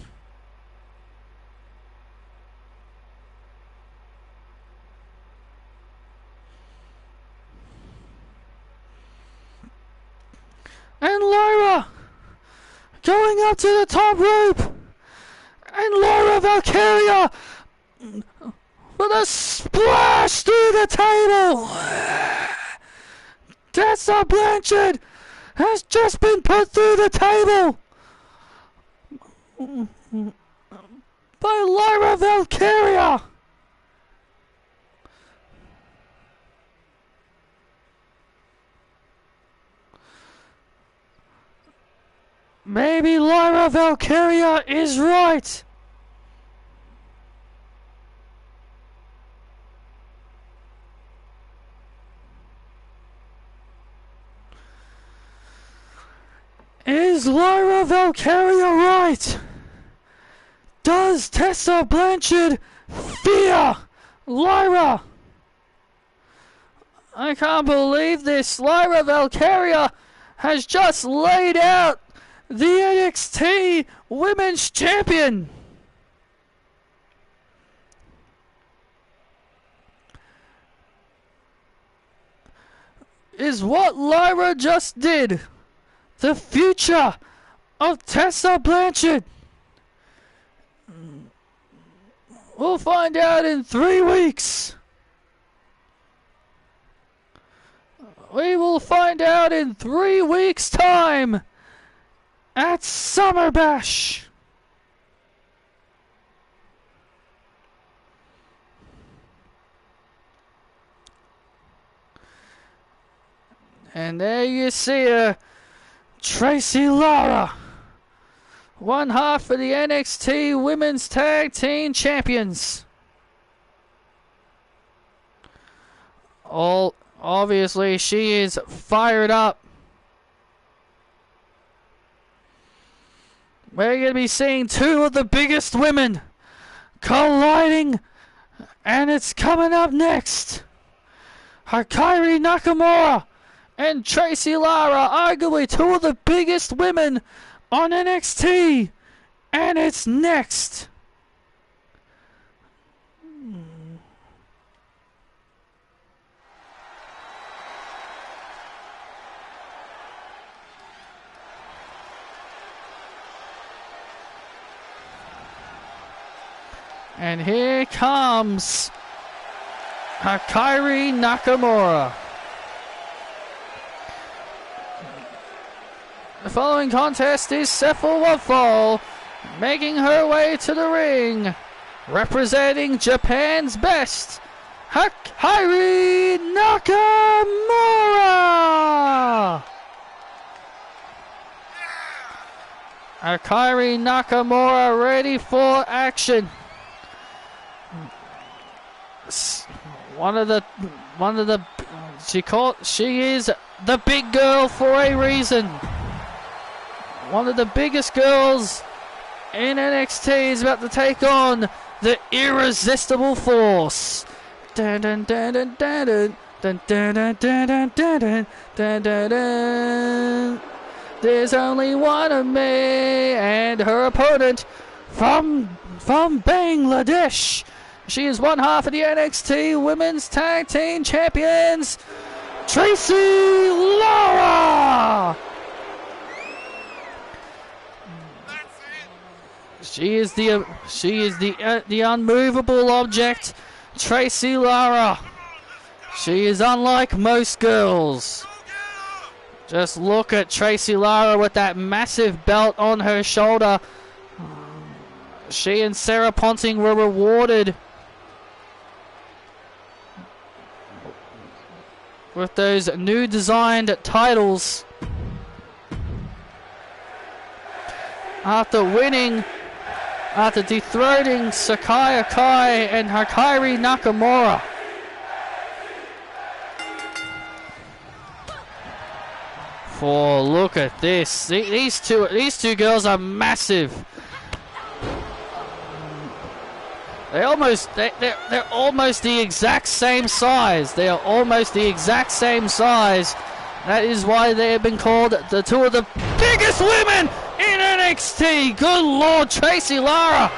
And Lyra going up to the top rope! And Lyra Valkyria with a splash through the table! Tessa Blanchard has just been put through the table by Lyra Valkyria. Maybe Lyra Valkyria is right. Is Lyra Valkyria right? Does Tessa Blanchard fear Lyra? I can't believe this. Lyra Valkyria has just laid out the NXT Women's Champion. Is what Lyra just did the future of Tessa Blanchard? We'll find out in 3 weeks. We will find out in 3 weeks' time at Summer Bash. And there you see her, Tracy Lara, one half of the NXT Women's Tag Team Champions. Obviously, she is fired up. we're going to be seeing two of the biggest women colliding, and it's coming up next. Hikaru Nakamura and Tracy Lara, arguably two of the biggest women on NXT, and it's next. And here comes Hikaru Nakamura. The following contest is Sephiroth Waffle making her way to the ring, representing Japan's best, Hikaru Nakamura. Hikaru Nakamura ready for action. She is the big girl for a reason. One of the biggest girls in NXT is about to take on the irresistible force. Dun, dun, dun, dun, dun, dun, dun, dun, dun, dun, dun, dun, dun, dun, dun. There's only one of me and her opponent from Bangladesh. She is one half of the NXT Women's Tag Team Champions, Tracy Lara. She is the unmovable object, Tracy Lara. She is unlike most girls. Just look at Tracy Lara with that massive belt on her shoulder. She and Sarah Ponting were rewarded with those new designed titles after dethroning Sakai Akai and Hikaru Nakamura. For look at this, these two girls are massive. They're almost the exact same size. They are almost the exact same size. That is why they have been called the two of the biggest women in NXT. Good Lord, Tracy Lara.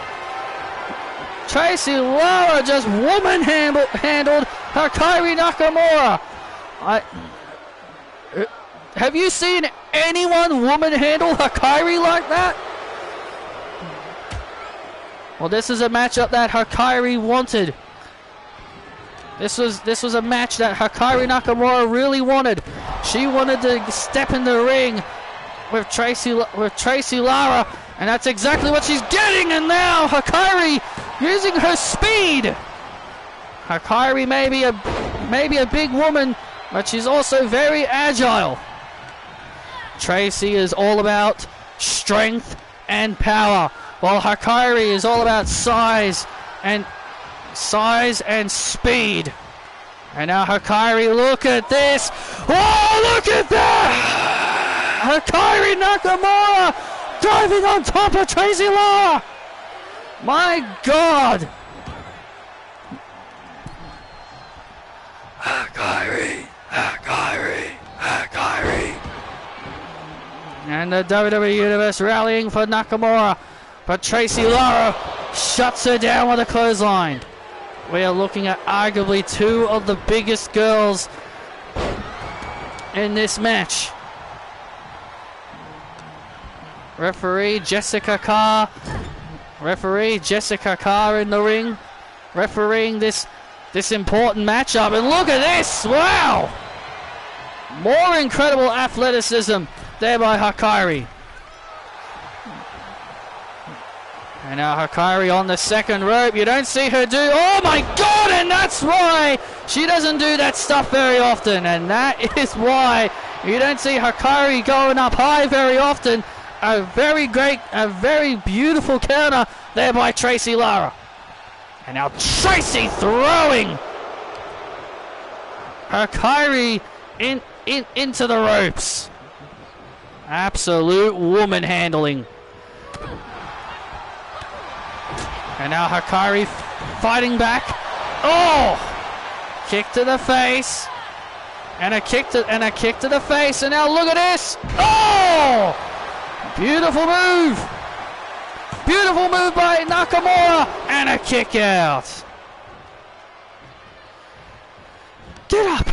Tracy Lara just woman handled Hikaru Nakamura. Have you seen anyone woman handle Hikaru like that? Well, this is a matchup that Hikaru wanted. This was a match that Hikaru Nakamura really wanted. She wanted to step in the ring with Tracy Lara, and that's exactly what she's getting. And now Hikaru using her speed. Hikaru may be a big woman, but she's also very agile. Tracy is all about strength and power, while Hikaru is all about size and speed. And now Hikaru, look at this. Oh, look at that! Hikaru Nakamura diving on top of Tracy Lara. My God. Hikaru. And the WWE Universe rallying for Nakamura. But Tracy Lara shuts her down with a clothesline. We are looking at arguably two of the biggest girls in this match. Referee Jessica Carr in the ring, refereeing this important matchup. And look at this! Wow! More incredible athleticism there by Hikaru. And now Hikaru on the second rope. You don't see her do... Oh my God! And that's why she doesn't do that stuff very often. And that is why you don't see Hikaru going up high very often. A very beautiful counter there by Tracy Lara. And now Tracy throwing Hikaru into the ropes. Absolute woman handling. And now Hikari fighting back. Oh! Kick to the face. And a kick to the face. And now look at this. Oh! Beautiful move. Beautiful move by Nakamura. And a kick out. Get up.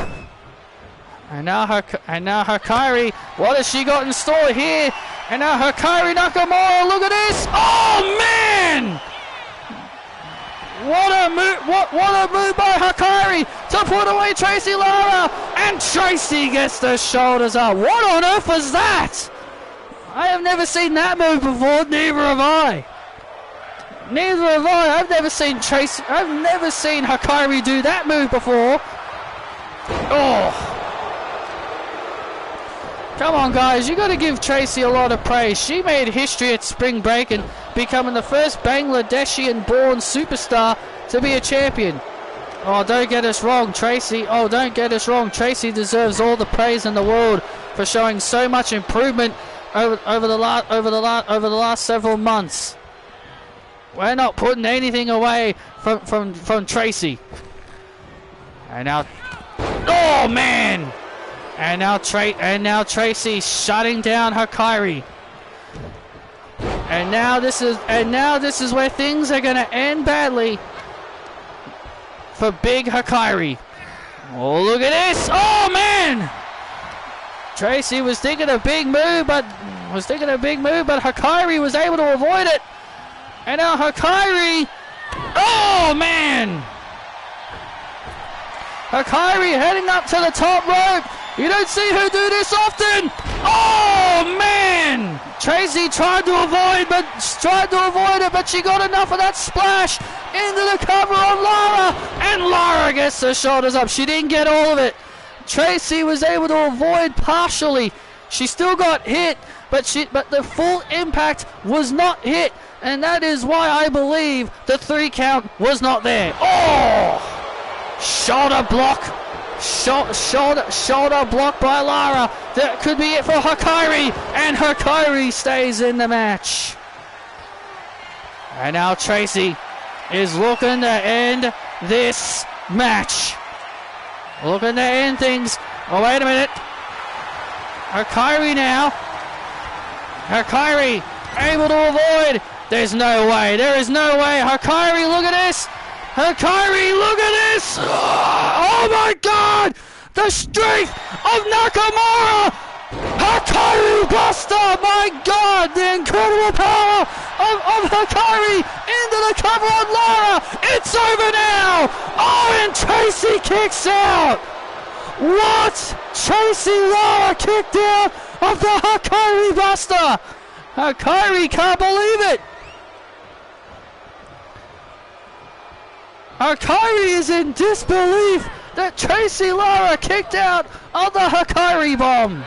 And now Hikari. What has she got in store here? And now Hikari Nakamura. Look at this. Oh man! What a move by Hikari to put away Tracy Lara, and Tracy gets the shoulders up. What on earth was that? I have never seen that move before. Neither have I. Neither have I. I've never seen Hikari do that move before. Oh. Come on, guys. You got to give Tracy a lot of praise. She made history at Spring Break and becoming the first Bangladeshi-born superstar to be a champion. Oh, don't get us wrong, Tracy. Oh, don't get us wrong. Tracy deserves all the praise in the world for showing so much improvement over the last several months. We're not putting anything away from Tracy. And now, oh man! And now Tracy shutting down Hikari. And now this is where things are going to end badly for big Hikari. Oh, look at this! Oh man! Tracy was thinking a big move, but Hikari was able to avoid it. And now Hikari, oh man! Hikari heading up to the top rope. You don't see her do this often. Oh man! Tracy tried to avoid it, but she got enough of that splash into the cover on Lara, and Lara gets her shoulders up. She didn't get all of it. Tracy was able to avoid partially. She still got hit, but the full impact was not hit, and that is why I believe the 3 count was not there. Oh! Shoulder block. Shoulder block by Lara. That could be it for Hikari, and Hikari stays in the match. And now Tracy is looking to end this match. Looking to end things. Oh, wait a minute. Hikari now. Hikari able to avoid. There's no way. There is no way. Hikari, look at this. Hikari, look at this! Oh my god! The strength of Nakamura! Hikari Buster! My god! The incredible power of Hikari into the cover on Lara! It's over now! Oh, and Tracy kicks out! What? Tracy Lara kicked out of the Hikari Buster! Hikari can't believe it! Hikari is in disbelief that Tracy Lara kicked out of the Hikari bomb.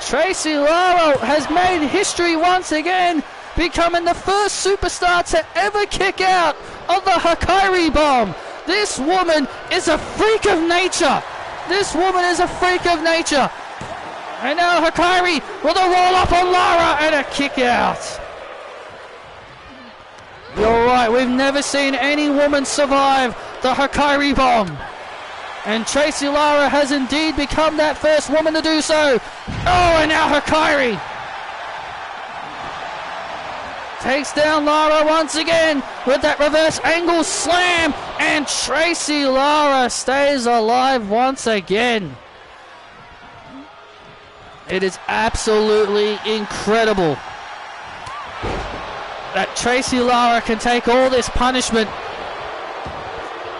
Tracy Lara has made history once again, becoming the first superstar to ever kick out of the Hikari bomb. This woman is a freak of nature. This woman is a freak of nature. And now Hikari with a roll up on Lara and a kick out. You're right, we've never seen any woman survive the Hikari bomb. And Tracy Lara has indeed become that first woman to do so. Oh, and now Hikari takes down Lara once again with that reverse angle slam. And Tracy Lara stays alive once again. It is absolutely incredible that Tracy Lara can take all this punishment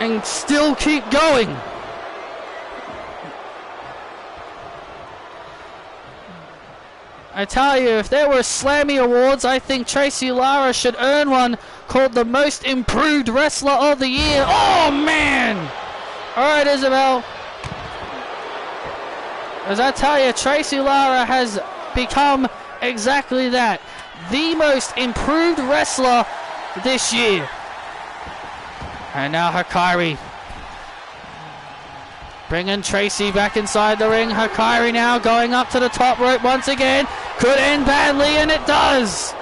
and still keep going. I tell you, if there were Slammy Awards, I think Tracy Lara should earn one called the Most Improved Wrestler of the Year. Oh, man! Alright, Isabel. As I tell you, Tracy Lara has become exactly that. The most improved wrestler this year. And now Hikari bringing Tracy back inside the ring. Hikari now going up to the top rope once again. could end badly, and it does.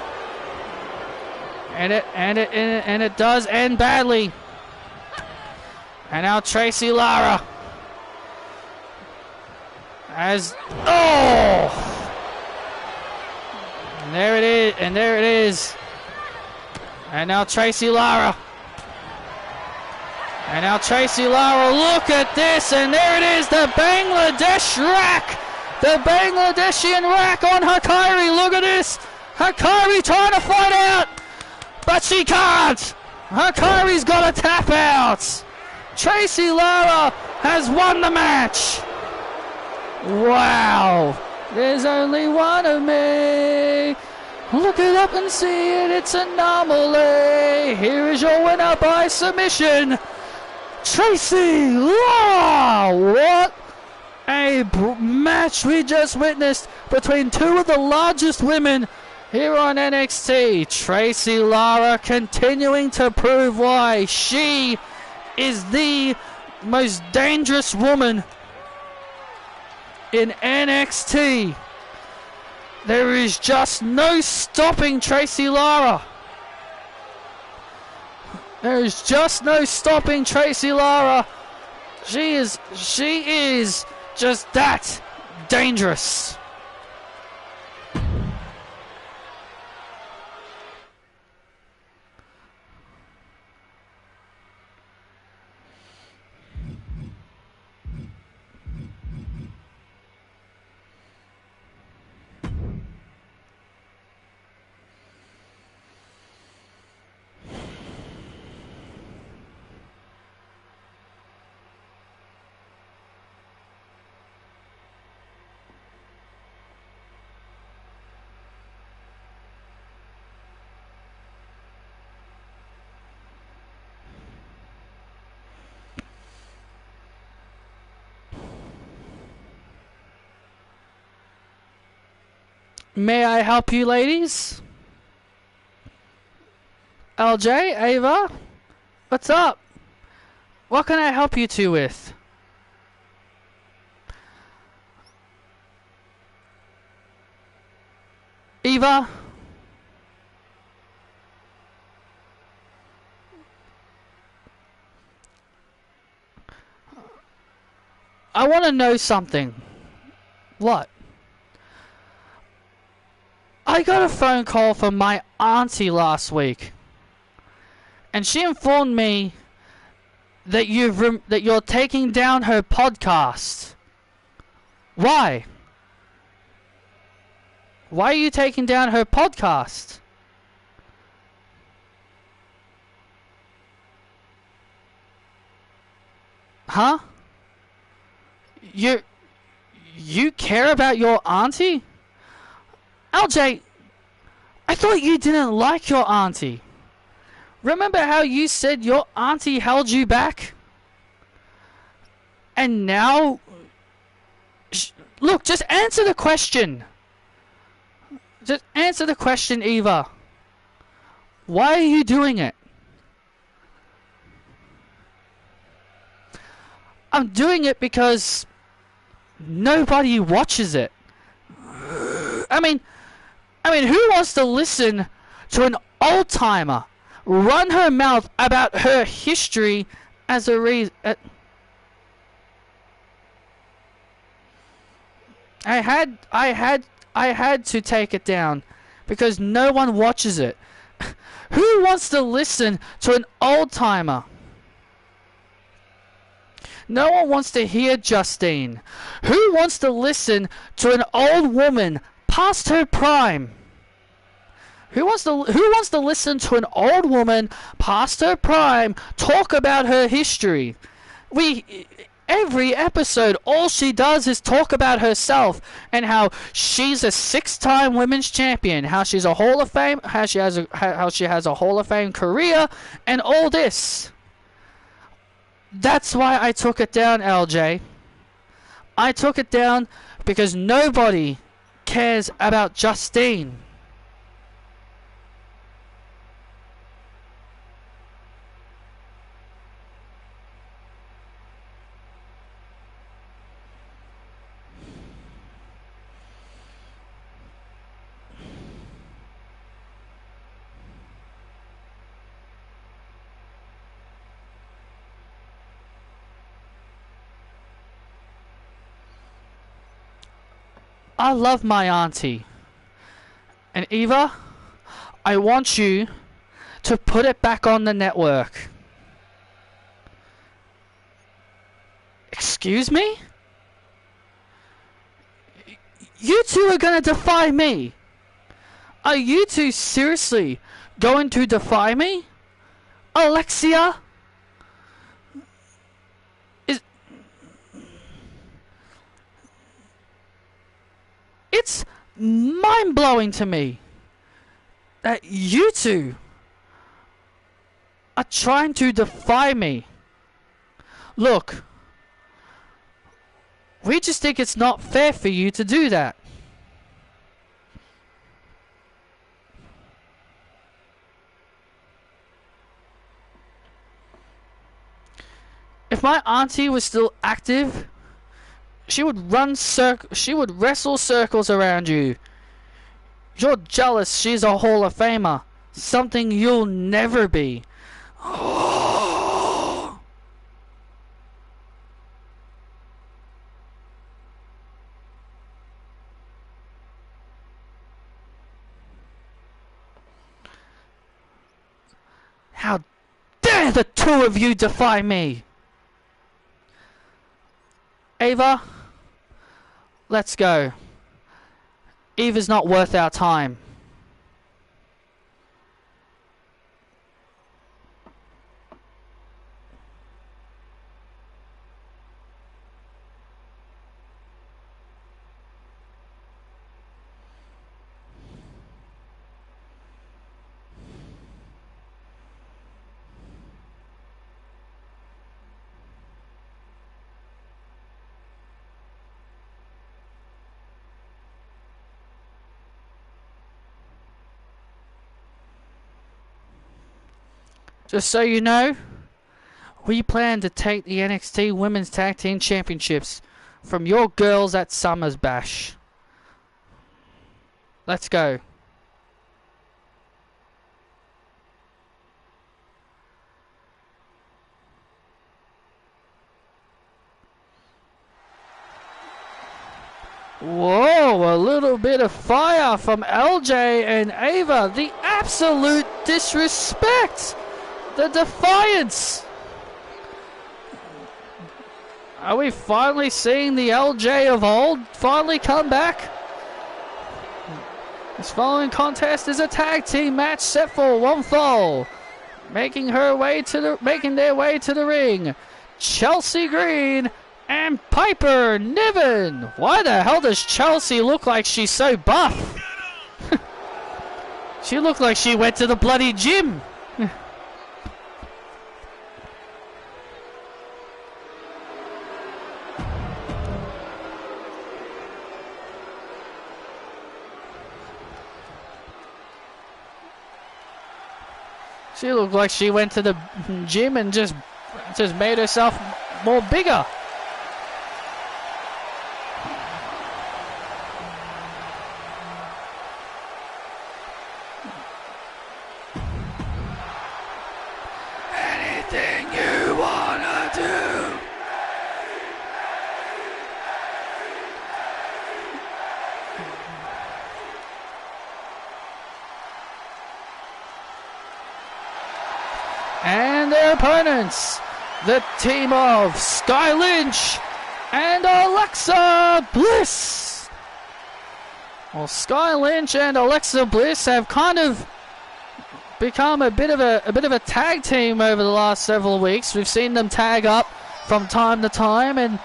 And it does end badly. And now Tracy Lara as and there it is, and there it is. And now Tracy Lara. And now Tracy Lara, look at this, and there it is, the Bangladesh rack. The Bangladeshian rack on Hikari, look at this. Hikari trying to fight out, but she can't. Hikari's got a tap out. Tracy Lara has won the match. Wow. There's only one of me. Look it up and see it, it's Anomaly. Here is your winner by submission, Tracy Lara. What a match we just witnessed between two of the largest women here on NXT. Tracy Lara continuing to prove why she is the most dangerous woman in NXT. There is just no stopping Tracy Lara. There is just no stopping Tracy Lara. She is just that dangerous. May I help you, ladies? LJ, Ava, what's up? What can I help you two with? Eva? I want to know something. What? I got a phone call from my auntie last week, and she informed me that you're taking down her podcast. Why? Why are you taking down her podcast? Huh? You care about your auntie? LJ, I thought you didn't like your auntie. Remember how you said your auntie held you back? And now... Look, just answer the question. Just answer the question, Eva. Why are you doing it? I'm doing it because nobody watches it. I mean, who wants to listen to an old-timer run her mouth about her history as a reason? I had to take it down because no one watches it. Who wants to listen to an old-timer? No one wants to hear Justine. Who wants to listen to an old woman past her prime? Who wants to listen to an old woman past her prime talk about her history? Every episode, all she does is talk about herself and how she's a 6-time women's champion, how she's a Hall of Fame, how she has a Hall of Fame career, and all this. That's why I took it down, LJ. I took it down because nobody cares about Justine. I love my auntie. And Eva, I want you to put it back on the network. Excuse me? You two are gonna defy me. Are you two seriously going to defy me? Alexia? It's mind-blowing to me that you two are trying to defy me. Look, we just think it's not fair for you to do that. If my auntie was still active, she would wrestle circles around you. You're jealous she's a Hall of Famer. Something you'll never be. How dare the two of you defy me! Ava, let's go. Eva's not worth our time. Just so you know, we plan to take the NXT Women's Tag Team Championships from your girls at Summer's Bash. Let's go. Whoa, a little bit of fire from LJ and Ava. The absolute disrespect. The defiance! Are we finally seeing the LJ of old finally come back? This following contest is a tag team match set for one fall. Making their way to the ring, Chelsea Green and Piper Niven. Why the hell does Chelsea look like she's so buff? She looked like she went to the bloody gym. She looked like she went to the gym and just made herself more bigger. Anything you wanna do. And their opponents, the team of Sky Lynch and Alexa Bliss. Well, Sky Lynch and Alexa Bliss have kind of become a bit of a tag team over the last several weeks. We've seen them tag up from time to time, and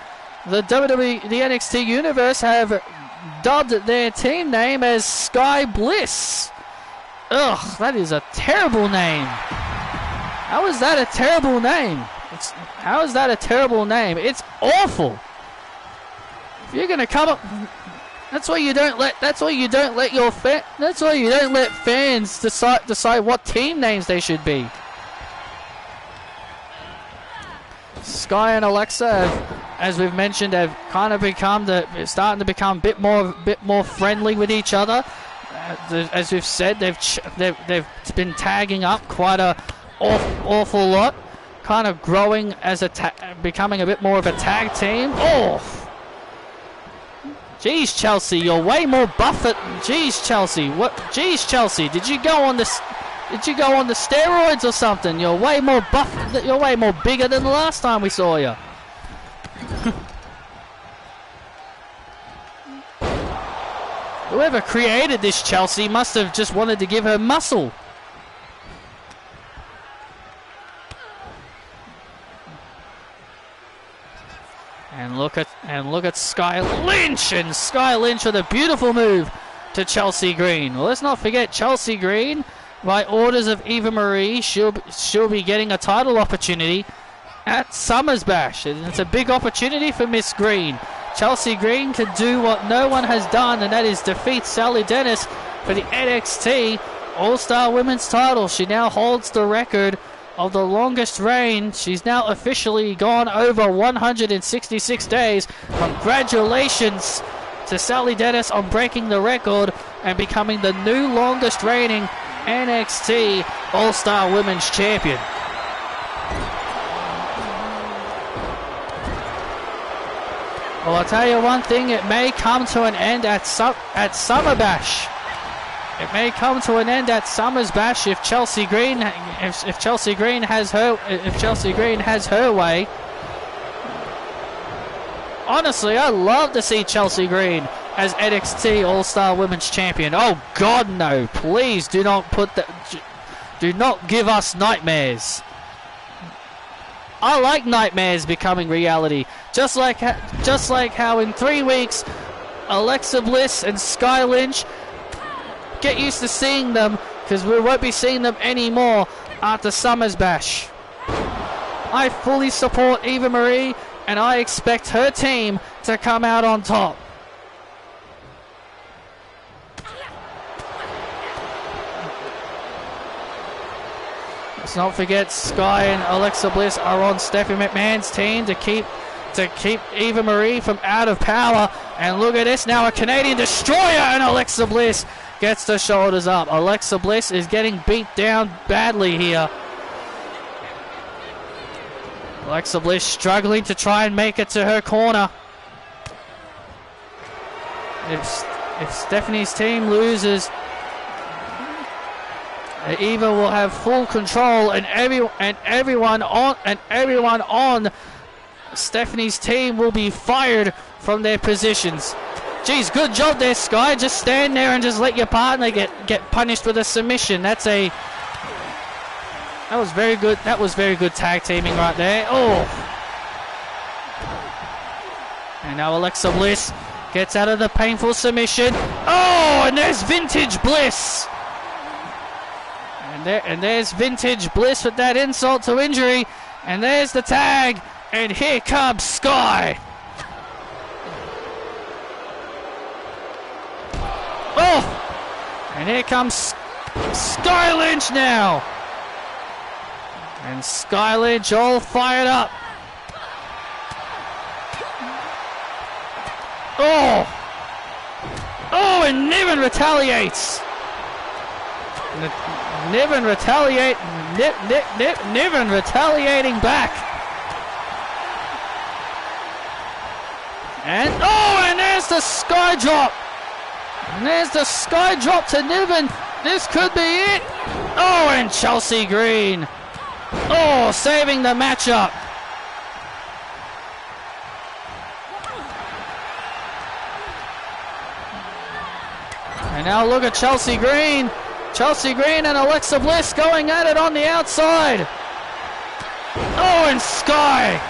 the NXT Universe have dubbed their team name as Sky Bliss. Ugh, that is a terrible name. How is that a terrible name? How is that a terrible name? It's awful. If you're gonna come up, that's why you don't let fans decide what team names they should be. Sky and Alexa have, as we've mentioned, have kind of starting to become a bit more friendly with each other. As we've said, they've been tagging up quite a awful lot, kind of growing as becoming a bit more of a tag team. Oh, Jeez, Chelsea, you're way more buff at. Jeez, Chelsea, what? Jeez, Chelsea, did you go on the steroids or something? You're way more buff. You're way more bigger than the last time we saw you. Whoever created this Chelsea must have just wanted to give her muscle. And look at Sky Lynch, and Sky Lynch with a beautiful move to Chelsea Green. Well, let's not forget Chelsea Green, by orders of Eva Marie, she'll be getting a title opportunity at Summer's Bash. And it's a big opportunity for Miss Green. Chelsea Green can do what no one has done, and that is defeat Sally Dennis for the NXT All-Star Women's title. She now holds the record of the longest reign. She's now officially gone over 166 days. Congratulations to Sally Dennis on breaking the record and becoming the new longest reigning NXT All-Star Women's Champion. Well, I'll tell you one thing, it may come to an end at Summer Bash. It may come to an end at Summer's Bash if Chelsea Green has her way. Honestly, I'd love to see Chelsea Green as NXT All-Star Women's Champion. Oh God, no! Please do not do not give us nightmares. I like nightmares becoming reality. Just like how in 3 weeks, Alexa Bliss and Sky Lynch, get used to seeing them, because we won't be seeing them anymore after Summer's Bash. I fully support Eva Marie, and I expect her team to come out on top. Let's not forget Sky and Alexa Bliss are on Stephanie McMahon's team to keep Eva Marie from out of power. And look at this now, a Canadian Destroyer, and Alexa Bliss gets the shoulders up. Alexa Bliss is getting beat down badly here. Alexa Bliss struggling to try and make it to her corner. If Stephanie's team loses, Eva will have full control, and everyone on Stephanie's team will be fired from their positions. Geez, good job there, Sky. Just stand there and just let your partner get punished with a submission. That was very good. That was very good tag teaming right there. Oh, and now Alexa Bliss gets out of the painful submission. Oh, and there's Vintage Bliss. And there's Vintage Bliss with that insult to injury. And there's the tag. And here comes Sky. Oh! And here comes Sky Lynch now. And Sky Lynch all fired up. Oh! Oh, and Niven retaliates. Niven retaliating back. And oh, and there's the Sky drop. And there's the Sky drop to Niven. This could be it. Oh, and Chelsea Green. Oh, saving the matchup. And now look at Chelsea Green. Chelsea Green and Alexa Bliss going at it on the outside. Oh, and Sky.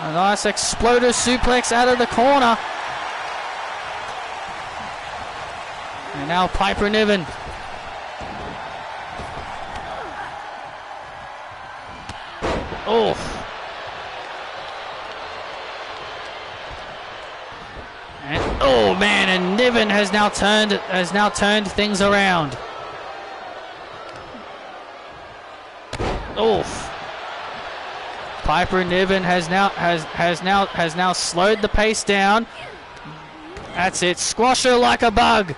A nice exploder suplex out of the corner. And now Piper Niven. Oh. And oh man, and Niven has now turned things around. Oh. Piper Niven has now slowed the pace down. That's it. Squash her like a bug.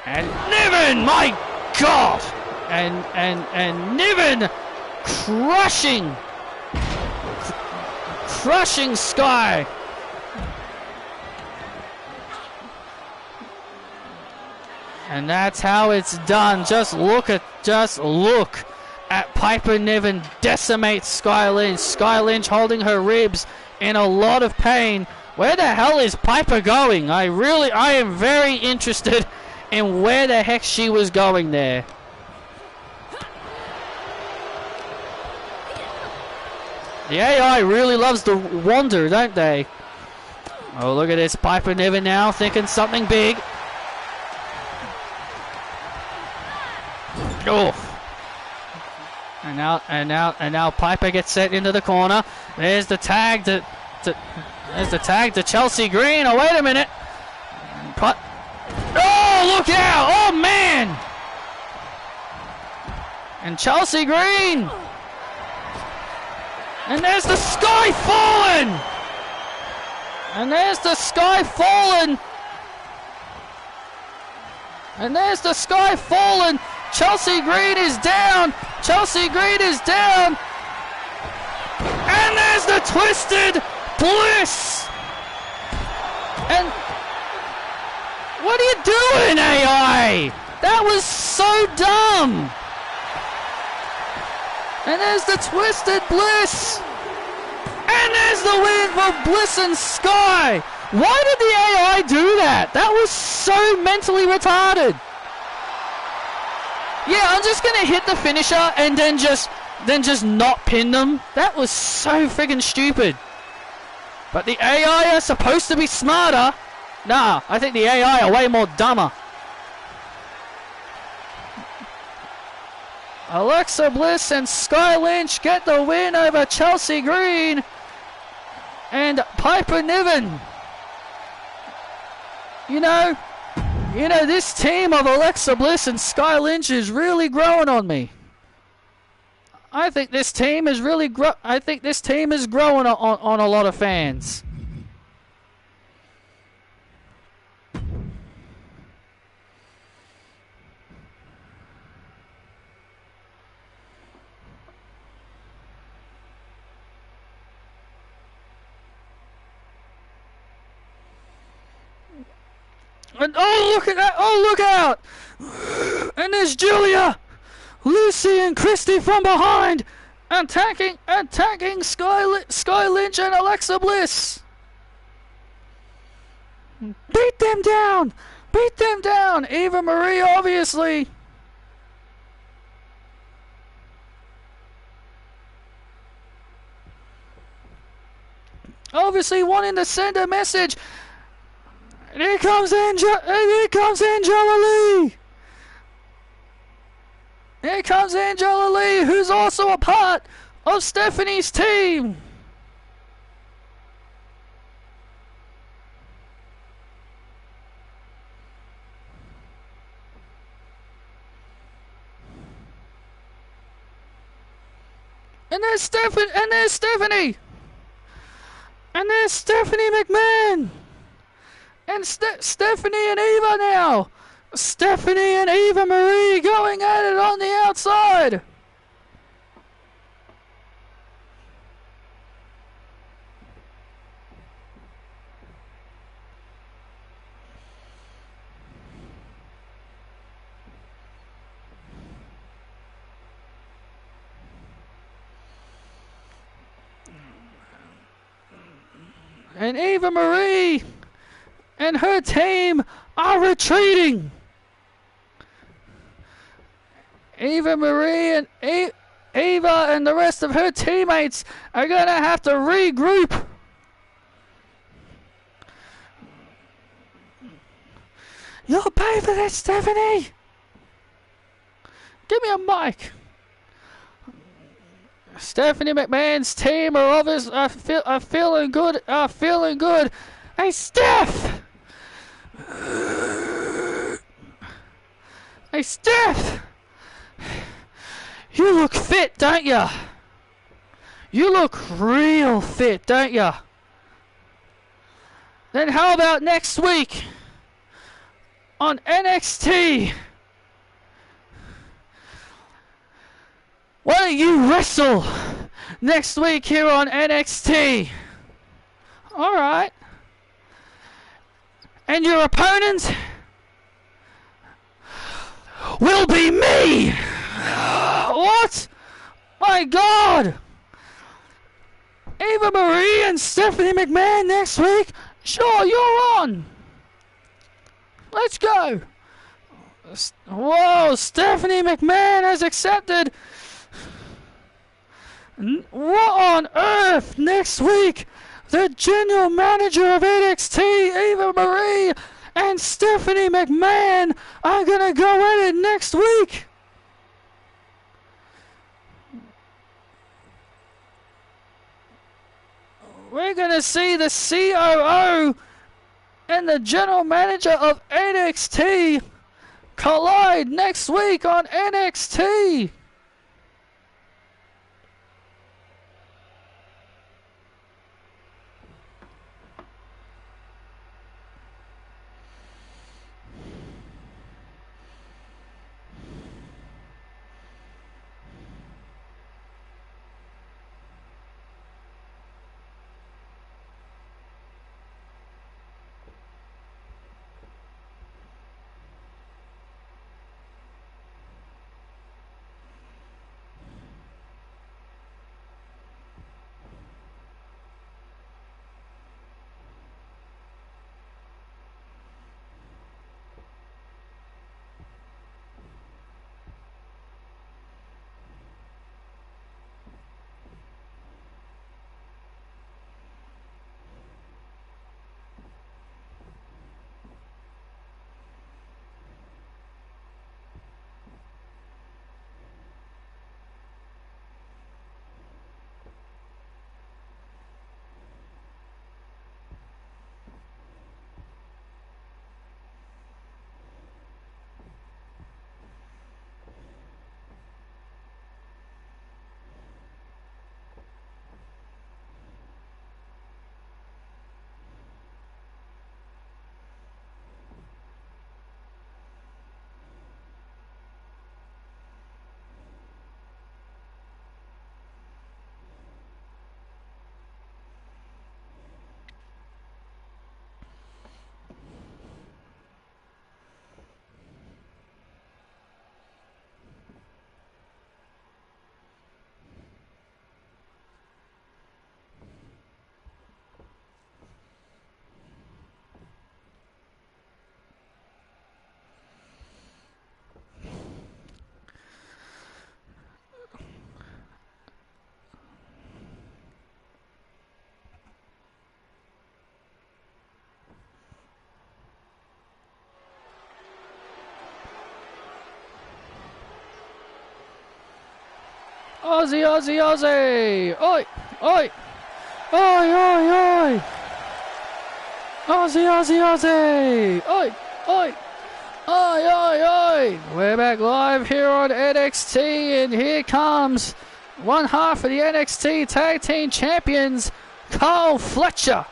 And Niven, my God! And Niven crushing Sky And that's how it's done. Just look at Piper Niven decimate Sky Lynch. Sky Lynch holding her ribs in a lot of pain. Where the hell is Piper going? I am very interested in where the heck she was going there. The AI really loves to wander, don't they? Oh, look at this. Piper Niven now thinking something big. Oh. And now Piper gets set into the corner. There's the tag to Chelsea Green. Oh, wait a minute. Oh, look out. Oh, man. And Chelsea Green. And there's the Sky Fallen. And there's the Sky Fallen. And there's the Sky Fallen. Chelsea Green is down. Chelsea Green is down. And there's the Twisted Bliss. And what are you doing, AI? That was so dumb. And there's the Twisted Bliss. And there's the win for Bliss and Sky. Why did the AI do that? That was so mentally retarded. Yeah, I'm just gonna hit the finisher and then just not pin them. That was so friggin' stupid. But the AI are supposed to be smarter. Nah, I think the AI are way more dumber. Alexa Bliss and Sky Lynch get the win over Chelsea Green and Piper Niven. You know, this team of Alexa Bliss and Sky Lynch is really growing on me. I think this team is really growing on a lot of fans. And oh, look at that! Oh, look out! And there's Julia, Lucy, and Christy from behind, attacking Sky Lynch and Alexa Bliss. Beat them down! Beat them down! Eva Marie, obviously. Obviously wanting to send a message. And here comes Angela Lee. Here comes Angela Lee, who's also a part of Stephanie's team. And there's Stephanie. And there's Stephanie McMahon. And Stephanie and Eva now. Stephanie and Eva Marie going at it on the outside. And Eva Marie and her team are retreating. Eva Marie and Eva and the rest of her teammates are going to have to regroup. You'll pay for this, Stephanie. Give me a mic. Stephanie McMahon's team are feeling good. Feeling good. Hey, Steph. Hey, Steph. You look fit, don't ya? You look real fit, don't ya? Then how about next week on NXT? Why don't you wrestle next week here on NXT? Alright. And your opponent will be me! What? My God! Eva Marie and Stephanie McMahon next week? Sure, you're on! Let's go! Whoa, Stephanie McMahon has accepted! What on earth? Next week, the general manager of NXT, Eva Marie, and Stephanie McMahon are gonna go at it next week! We're gonna see the COO and the general manager of NXT collide next week on NXT! Aussie, Aussie, Aussie! Oi! Oi! Oi, oi, oi! Aussie, Aussie, Aussie! Oi! Oi! Oi, oi, oi! We're back live here on NXT, and here comes one half of the NXT Tag Team Champions, Kyle Fletcher.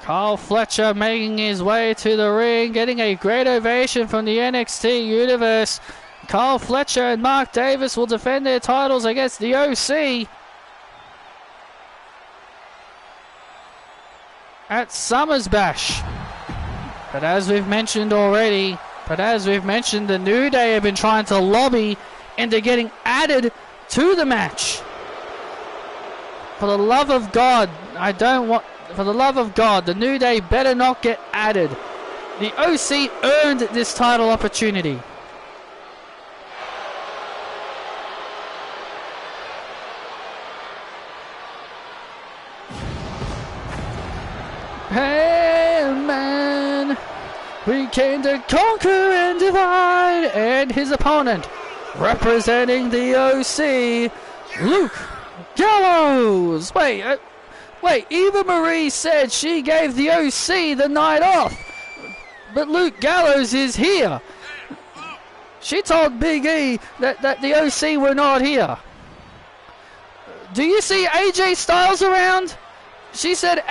Kyle Fletcher making his way to the ring, getting a great ovation from the NXT Universe. Kyle Fletcher and Mark Davis will defend their titles against the OC at Summer's Bash. But as we've mentioned already, the New Day have been trying to lobby into getting added to the match. For the love of God, for the love of God, the New Day better not get added. The OC earned this title opportunity. Hey man, we came to conquer and divide, and his opponent, representing the OC, Luke Gallows. Wait, Eva Marie said she gave the OC the night off, but Luke Gallows is here. She told Big E that the OC were not here. Do you see AJ Styles around? She said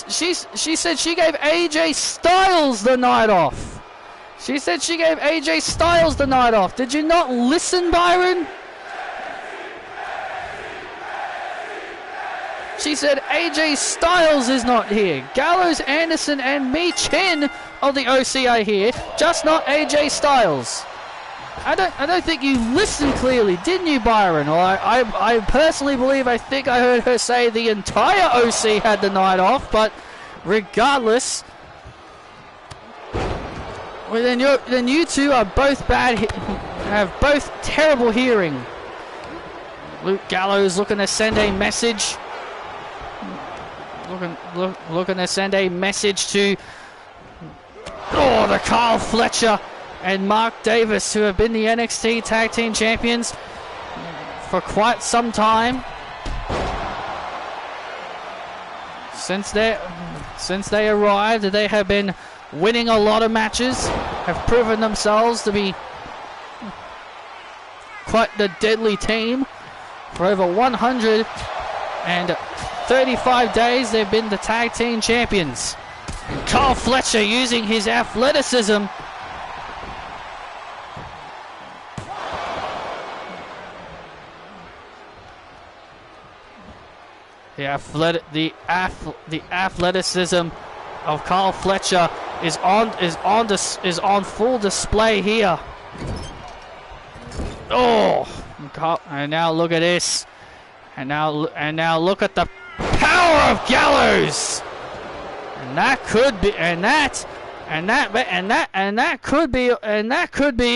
she said she gave AJ Styles the night off. She said she gave AJ Styles the night off. Did you not listen, Byron? She said AJ Styles is not here. Gallows, Anderson, and Mi Chin of the OC are here, just not AJ Styles. I don't think you listened clearly, didn't you, Byron? Or I personally believe, I think I heard her say the entire OC had the night off, but regardless, well, then you two are both bad, have both terrible hearing. Luke Gallows looking to send a message. Looking to send a message to the Kyle Fletcher and Mark Davis, who have been the NXT Tag Team Champions for quite some time. Since they arrived, they have been winning a lot of matches, have proven themselves to be quite the deadly team. For over 135 days, they've been the Tag Team Champions. And Kyle Fletcher, using his athleticism, the athleticism of Kyle Fletcher is on full display here. And now look at this. And now look at the power of Gallows. And that could be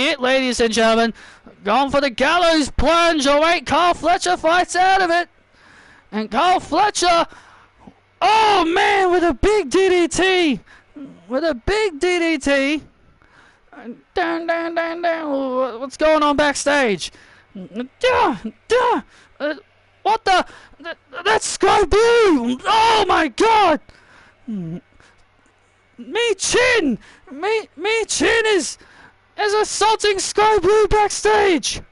it, ladies and gentlemen. Going for the Gallows plunge. Oh wait, Kyle Fletcher fights out of it. And Kyle Fletcher, oh man, with a big DDT. Down. What's going on backstage? What the? That's Sky Blue! Oh my God! Mi Chin is assaulting Sky Blue backstage.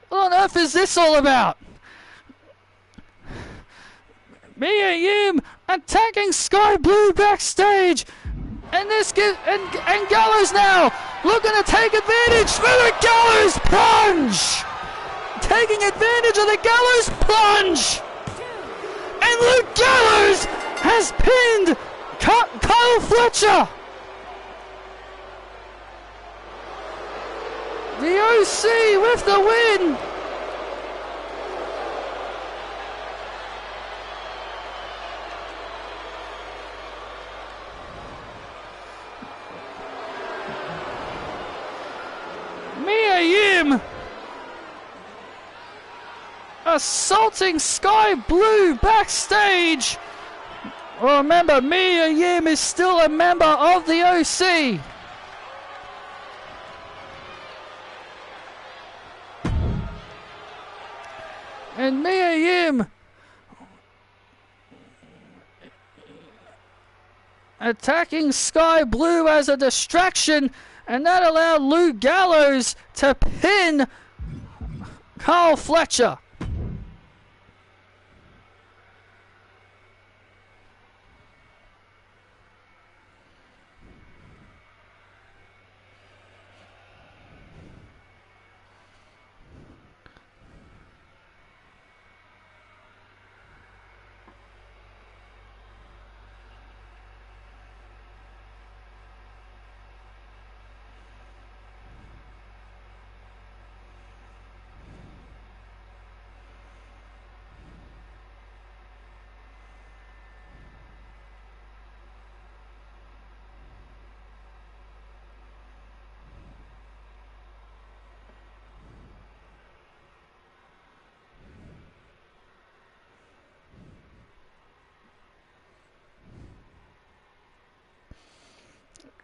What on earth is this all about? Mia Yim attacking Sky Blue backstage. And and Gallows now looking to take advantage with a Gallows plunge! Taking advantage of the Gallows plunge! And Luke Gallows has pinned Kyle Fletcher! The OC with the win! Mia Yim assaulting Sky Blue backstage. Well, remember, Mia Yim is still a member of the OC. And Mia Yim attacking Sky Blue as a distraction, and that allowed Luke Gallows to pin Kyle Fletcher.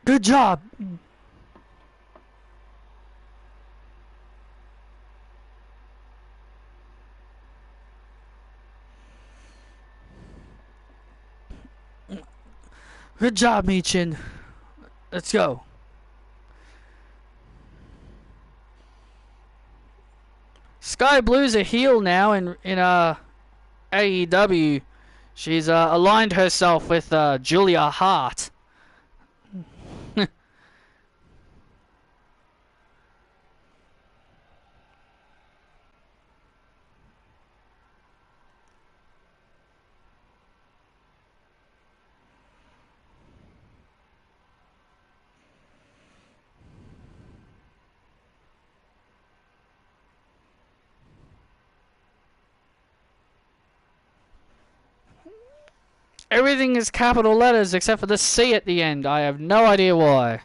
Good job. Good job, Michin. Let's go. Sky Blue's a heel now in AEW. She's aligned herself with Julia Hart. Everything is capital letters except for the C at the end. I have no idea why.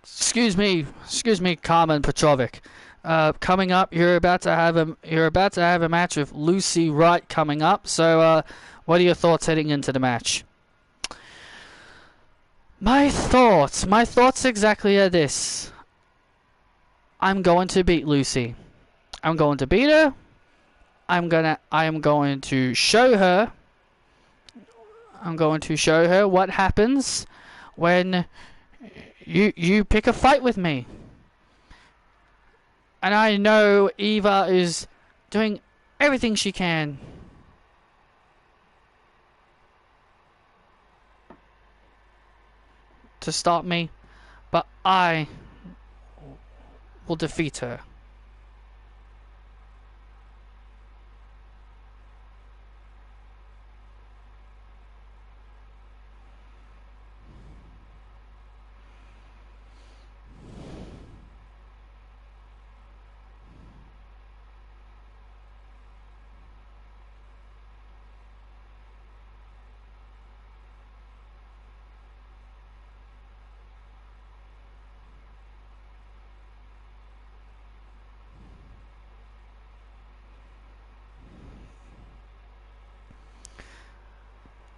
Excuse me, Carmen Petrovic. Coming up, you're about to have a match with Lucy Wright coming up. So, what are your thoughts heading into the match? My thoughts exactly are this. I'm going to beat Lucy. I'm going to beat her. I am going to show her. I'm going to show her what happens when you pick a fight with me. And I know Eva is doing everything she can to stop me, but I will defeat her.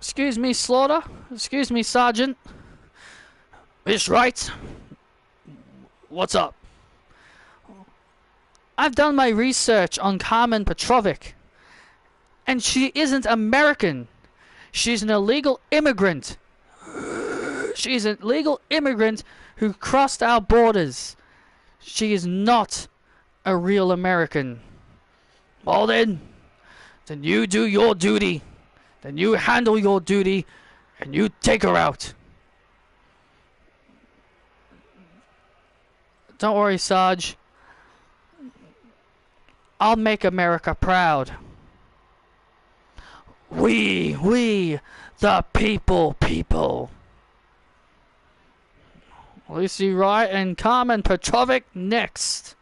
Excuse me, Slaughter. Excuse me, Sergeant. Miss Wright. What's up? I've done my research on Carmen Petrovic, and she isn't American. She's an illegal immigrant. She's an illegal immigrant who crossed our borders. She is not a real American. Well then you do your duty. Then you handle your duty, and you take her out. Don't worry, Sarge. I'll make America proud. We, the people. Lucy Wright and Carmen Petrovic next.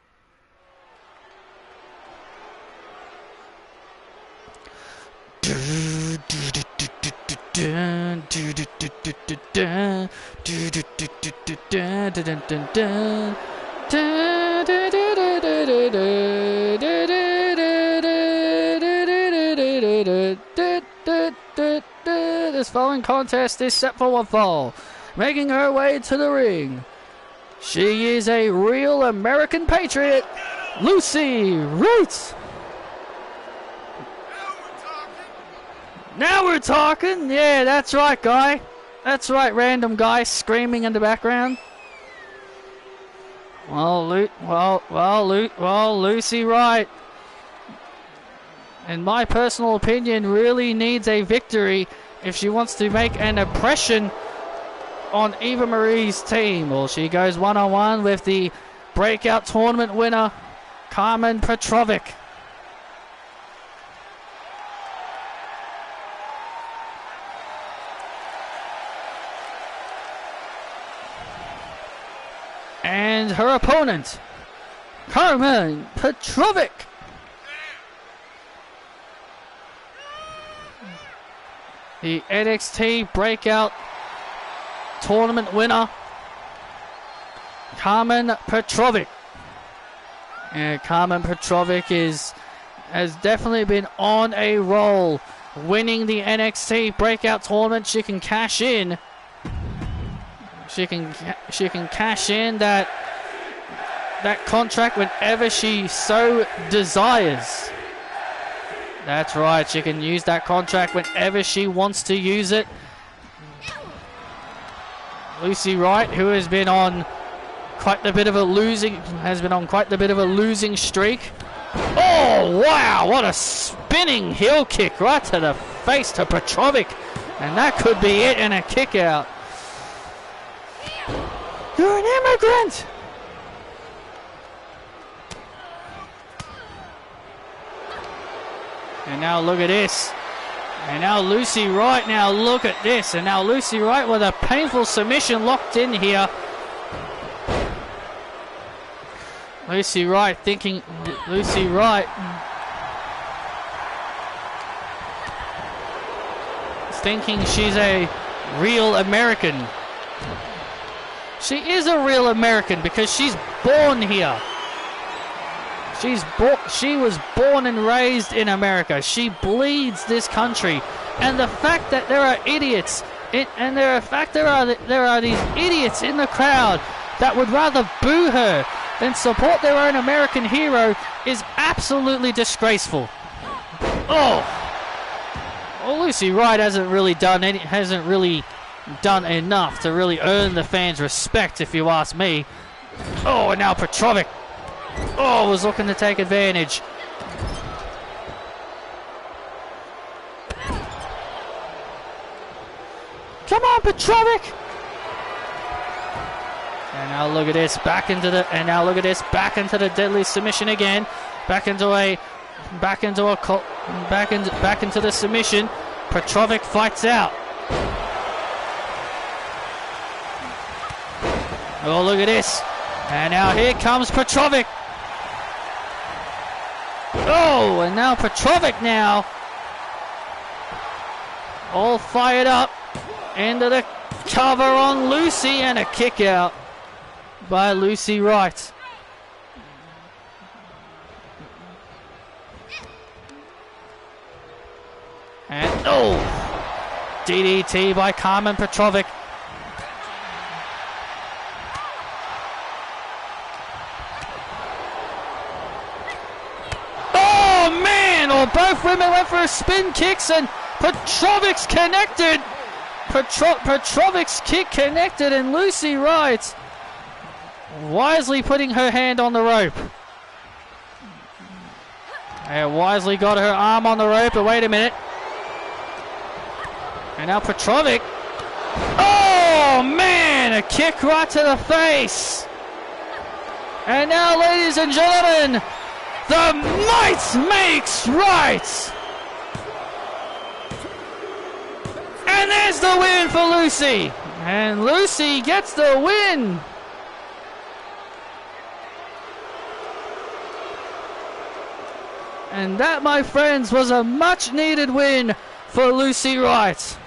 This following contest is set for one fall. Making her way to the ring, she is a real American patriot, Lucy Wright. Now we're talking. Yeah, that's right, guy. That's right, random guy screaming in the background. Lucy Wright, in my personal opinion, really needs a victory if she wants to make an impression on Eva Marie's team. Well, she goes one-on-one with the breakout tournament winner, Carmen Petrovic. And her opponent, Carmen Petrovic. The NXT Breakout Tournament winner, Carmen Petrovic. And Carmen Petrovic has definitely been on a roll, winning the NXT Breakout Tournament. She can cash in. She can cash in that contract whenever she so desires. That's right, she can use that contract whenever she wants to use it. Lucy Wright, who has been on quite a bit of a losing streak. Oh wow, what a spinning heel kick right to the face to Petrovic, and that could be it in a kick out. You're an immigrant! And now look at this. And now Lucy Wright, now look at this. And now Lucy Wright with a painful submission locked in here. Lucy Wright thinking, Lucy Wright is thinking she's a real American. She is a real American because she's born here. She was born and raised in America. She bleeds this country. And the fact that there are idiots, there are these idiots in the crowd that would rather boo her than support their own American hero is absolutely disgraceful. Oh, well, Lucy Wright hasn't really done enough to really earn the fans' respect, if you ask me. Oh, and now Petrovic. Oh, was looking to take advantage. Come on, Petrovic! And now look at this, back into the deadly submission again. Back into the submission. Petrovic fights out. Oh, look at this. And now here comes Petrovic. Oh, and now Petrovic now. All fired up. Into the cover on Lucy and a kick out by Lucy Wright. And oh, DDT by Carmen Petrovic. Oh man! Oh, both women went for spin kicks and Petrovic's connected. Petrovic's kick connected and Lucy Wright wisely putting her hand on the rope. And wisely got her arm on the rope, but wait a minute. And now Petrovic. Oh man, a kick right to the face. And now, ladies and gentlemen, the might makes right. And there's the win for Lucy. And Lucy gets the win. And that, my friends, was a much needed win for Lucy Wright.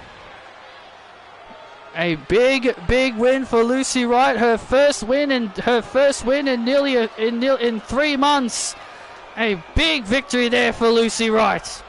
A big win for Lucy Wright. Her first win in nearly in 3 months. A big victory there for Lucy Wright.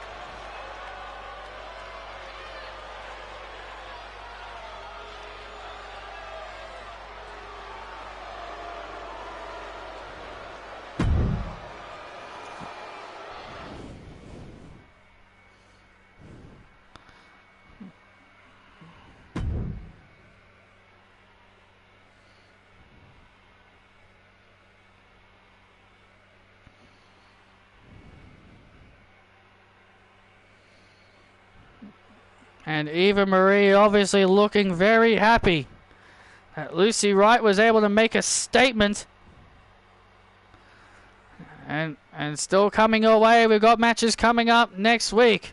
And Eva Marie obviously looking very happy that Lucy Wright was able to make a statement. And still coming our way. We've got matches coming up next week.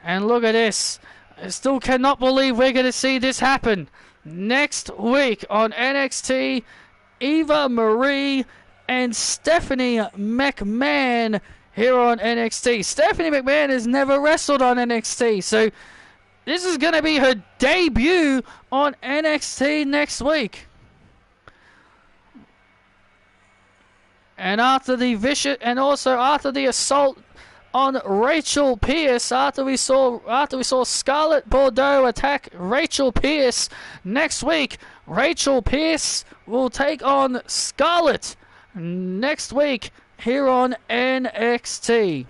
And look at this. I still cannot believe we're going to see this happen. Next week on NXT, Eva Marie and Stephanie McMahon here on NXT. Stephanie McMahon has never wrestled on NXT, so this is going to be her debut on NXT next week. And after the assault on Rachel Pierce, after we saw Scarlett Bordeaux attack Rachel Pierce next week, Rachel Pierce will take on Scarlett next week here on NXT.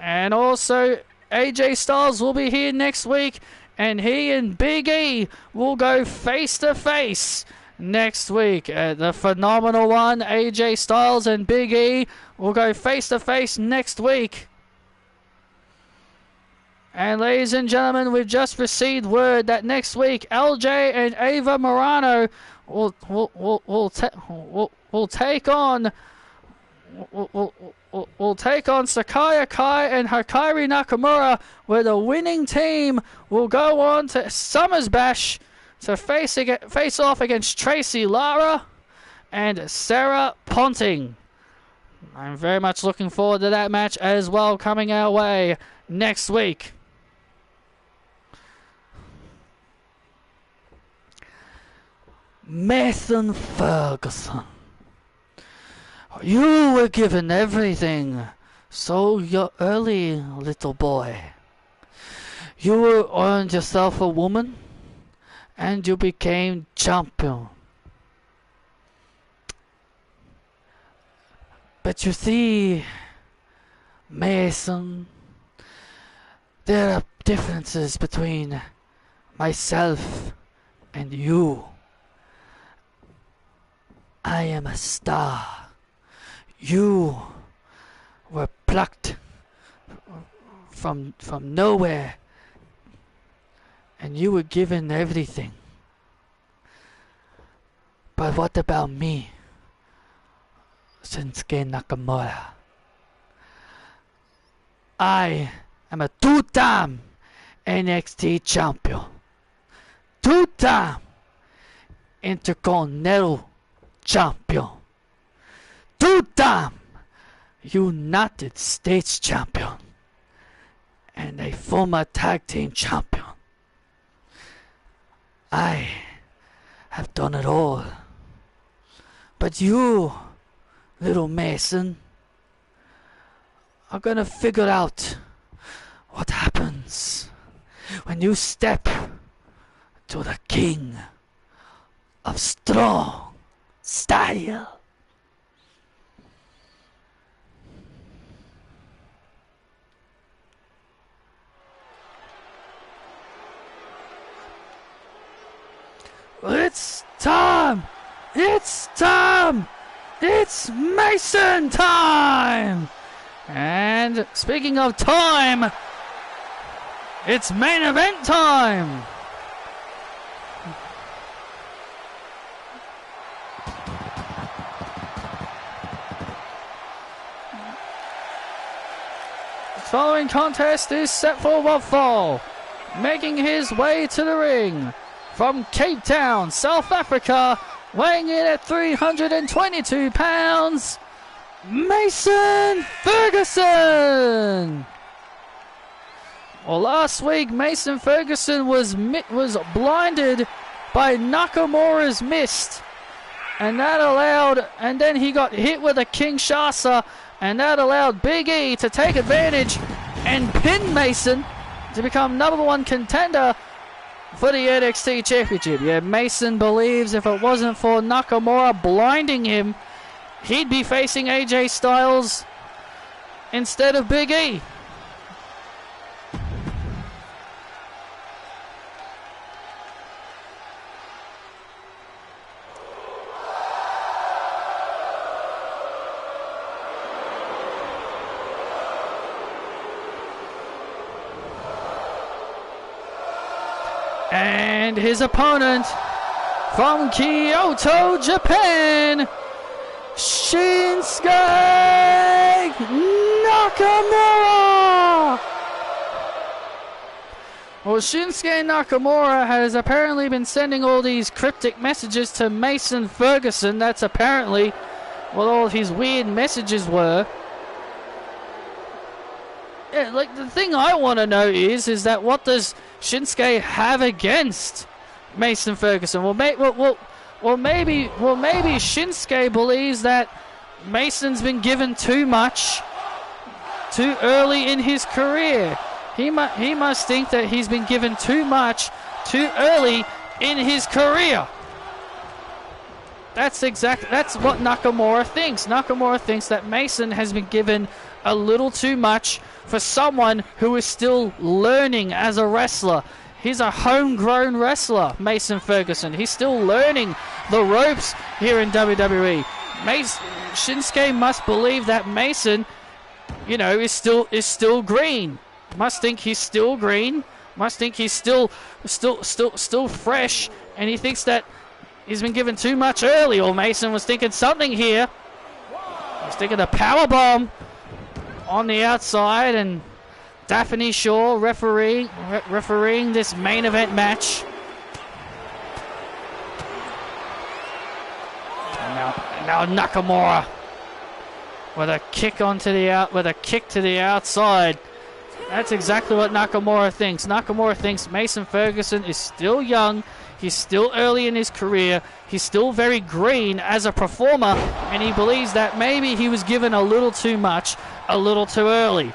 And also, AJ Styles will be here next week, and he and Big E will go face-to-face next week. The phenomenal one, AJ Styles and Big E, will go face-to-face next week. And ladies and gentlemen, we've just received word that next week, LJ and Ava Morano will take on... will take on Sakaya Kai and Hikari Nakamura, where the winning team will go on to Summer's Bash to face off against Tracy Lara and Sarah Ponting. I'm very much looking forward to that match as well, coming our way next week. Mason Ferguson. You were given everything so early, little boy. You earned yourself a woman, and you became champion. But you see, Mason, there are differences between myself and you. I am a star. You were plucked from nowhere, and you were given everything. But what about me, Shinsuke Nakamura? I am a two-time NXT champion, two-time Intercontinental champion, two-time United States champion, and a former tag team champion. I have done it all. But you, little Mason, are gonna figure out what happens when you step to the king of strong style. It's time! It's time! It's Mason time! And speaking of time, it's main event time! The following contest is set for one fall. Making his way to the ring from Cape Town, South Africa, weighing in at 322 pounds, Mason Ferguson! Well, last week, Mason Ferguson was blinded by Nakamura's mist, and then he got hit with a Kinshasa, and that allowed Big E to take advantage and pin Mason to become number one contender for the NXT Championship. Yeah, Mason believes if it wasn't for Nakamura blinding him, he'd be facing AJ Styles instead of Big E. And his opponent from Kyoto, Japan, Shinsuke Nakamura! Well, Shinsuke Nakamura has apparently been sending all these cryptic messages to Mason Ferguson. That's apparently what all of his weird messages were. Yeah, like, the thing I want to know is that what does Shinsuke have against Mason Ferguson? Well, maybe Shinsuke believes that Mason's been given too much too early in his career. He must think that he's been given too much too early in his career. That's what Nakamura thinks. Nakamura thinks that Mason has been given a little too much for someone who is still learning as a wrestler. He's a homegrown wrestler, Mason Ferguson. He's still learning the ropes here in WWE. Shinsuke must believe that Mason, is still green. Must think he's still green. Must think he's still fresh, and he thinks that he's been given too much early. Or Mason was thinking something here. He's thinking a power bomb. on the outside, and Daphne Shaw refereeing this main event match. And now Nakamura with a kick to the outside. That's exactly what Nakamura thinks. Nakamura thinks Mason Ferguson is still young. He's still early in his career. He's still very green as a performer, and he believes that maybe he was given a little too much, a little too early.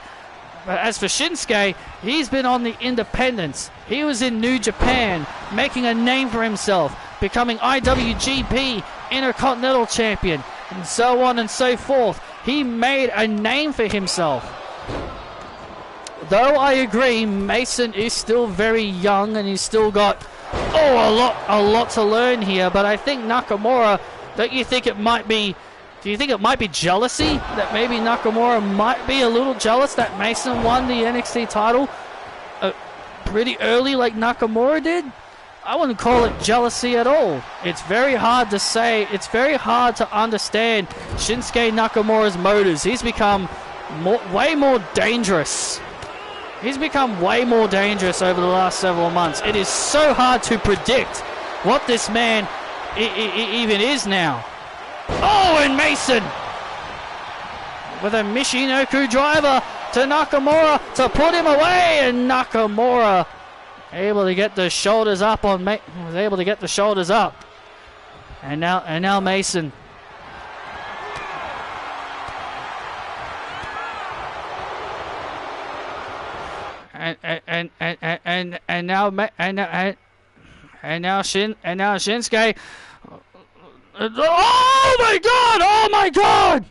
But as for Shinsuke, he's been on the independents. He was in New Japan, making a name for himself, becoming IWGP Intercontinental Champion, and so on and so forth. He made a name for himself. Though I agree, Mason is still very young and he's still got a lot to learn here. But I think Nakamura, do you think it might be jealousy? That maybe Nakamura might be a little jealous that Mason won the NXT title pretty early like Nakamura did? I wouldn't call it jealousy at all. It's very hard to say. It's very hard to understand Shinsuke Nakamura's motives. He's become way more dangerous. He's become way more dangerous over the last several months. It is so hard to predict what this man even is now. Oh, and Mason with a Michinoku driver to Nakamura to put him away, and Nakamura able to get the shoulders up on was able to get the shoulders up, and now Mason. And now Shinsuke. Oh my God! Oh my God!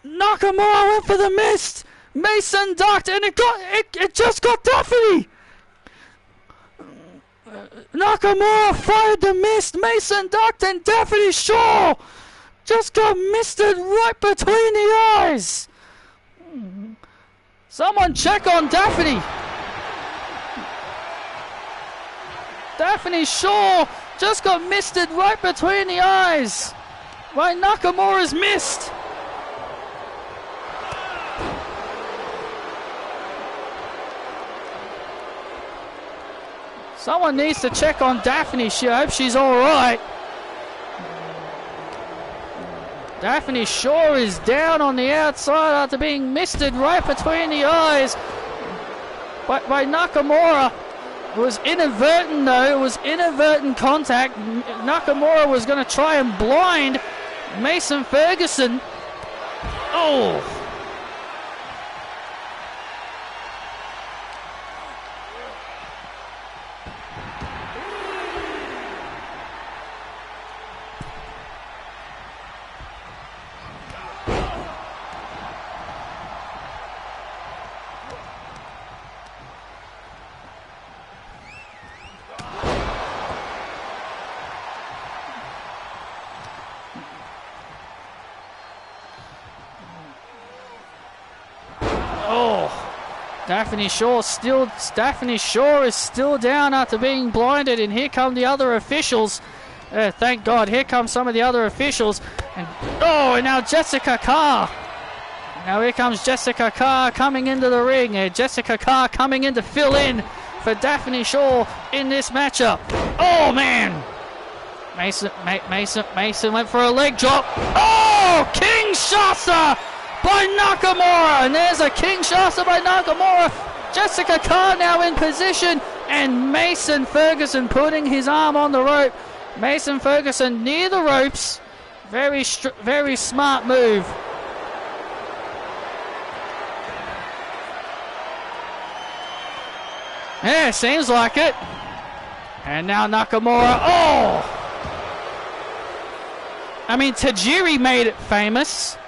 Nakamura went for the mist. Mason ducked, and it just got Daphne. Nakamura fired the mist. Mason ducked, and Daphne Shaw just got misted right between the eyes. Someone check on Daphne. Daphne Shaw just got misted right between the eyes by Nakamura's mist. Someone needs to check on Daphne. I hope she's alright. Daphne Shaw is down on the outside after being misted right between the eyes by Nakamura. It was inadvertent though. It was inadvertent contact. Nakamura was going to try and blind Mason Ferguson. Oh. Daphne Shaw is still down after being blinded, and here come the other officials. Thank God, here come some of the other officials. And now Jessica Carr. Now here comes Jessica Carr coming into the ring. Jessica Carr coming in to fill in for Daphne Shaw in this matchup. Oh man! Mason went for a leg drop. Oh, Kinshasa by Nakamura, and there's a Kinshasa by Nakamura. Jessica Carr now in position, and Mason Ferguson putting his arm on the rope. Mason Ferguson near the ropes. Very smart move. Yeah, seems like it. And now Nakamura. Oh! I mean, Tajiri made it famous.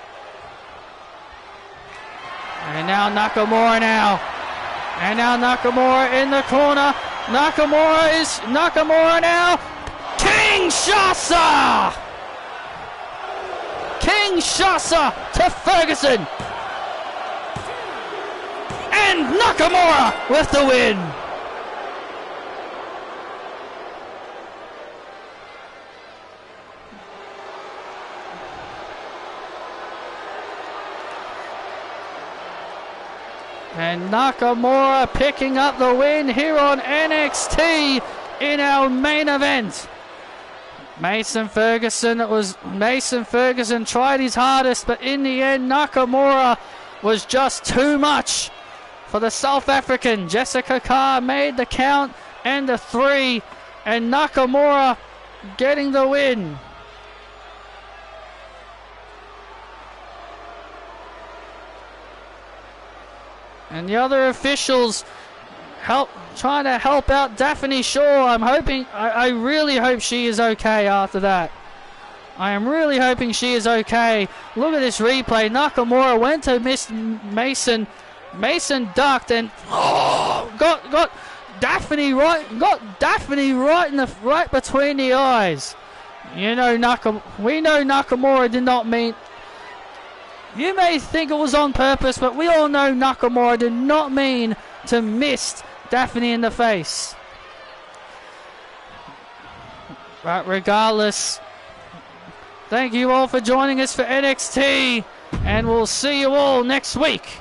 And now Nakamura And now Nakamura in the corner. Nakamura now. Kinshasa! Kinshasa to Ferguson. And Nakamura with the win. And Nakamura picking up the win here on NXT in our main event. Mason Ferguson tried his hardest, but in the end Nakamura was just too much for the South African. Jessica Carr made the count and the 3, and Nakamura getting the win. And the other officials trying to help out Daphne Shaw. I really hope she is okay after that. I am really hoping she is okay. Look at this replay. Nakamura went to miss Mason. Mason ducked and got Daphne right. Got Daphne right between the eyes. We know Nakamura did not mean. You may think it was on purpose, but we all know Nakamura did not mean to miss Daphne in the face. But regardless, thank you all for joining us for NXT, and we'll see you all next week.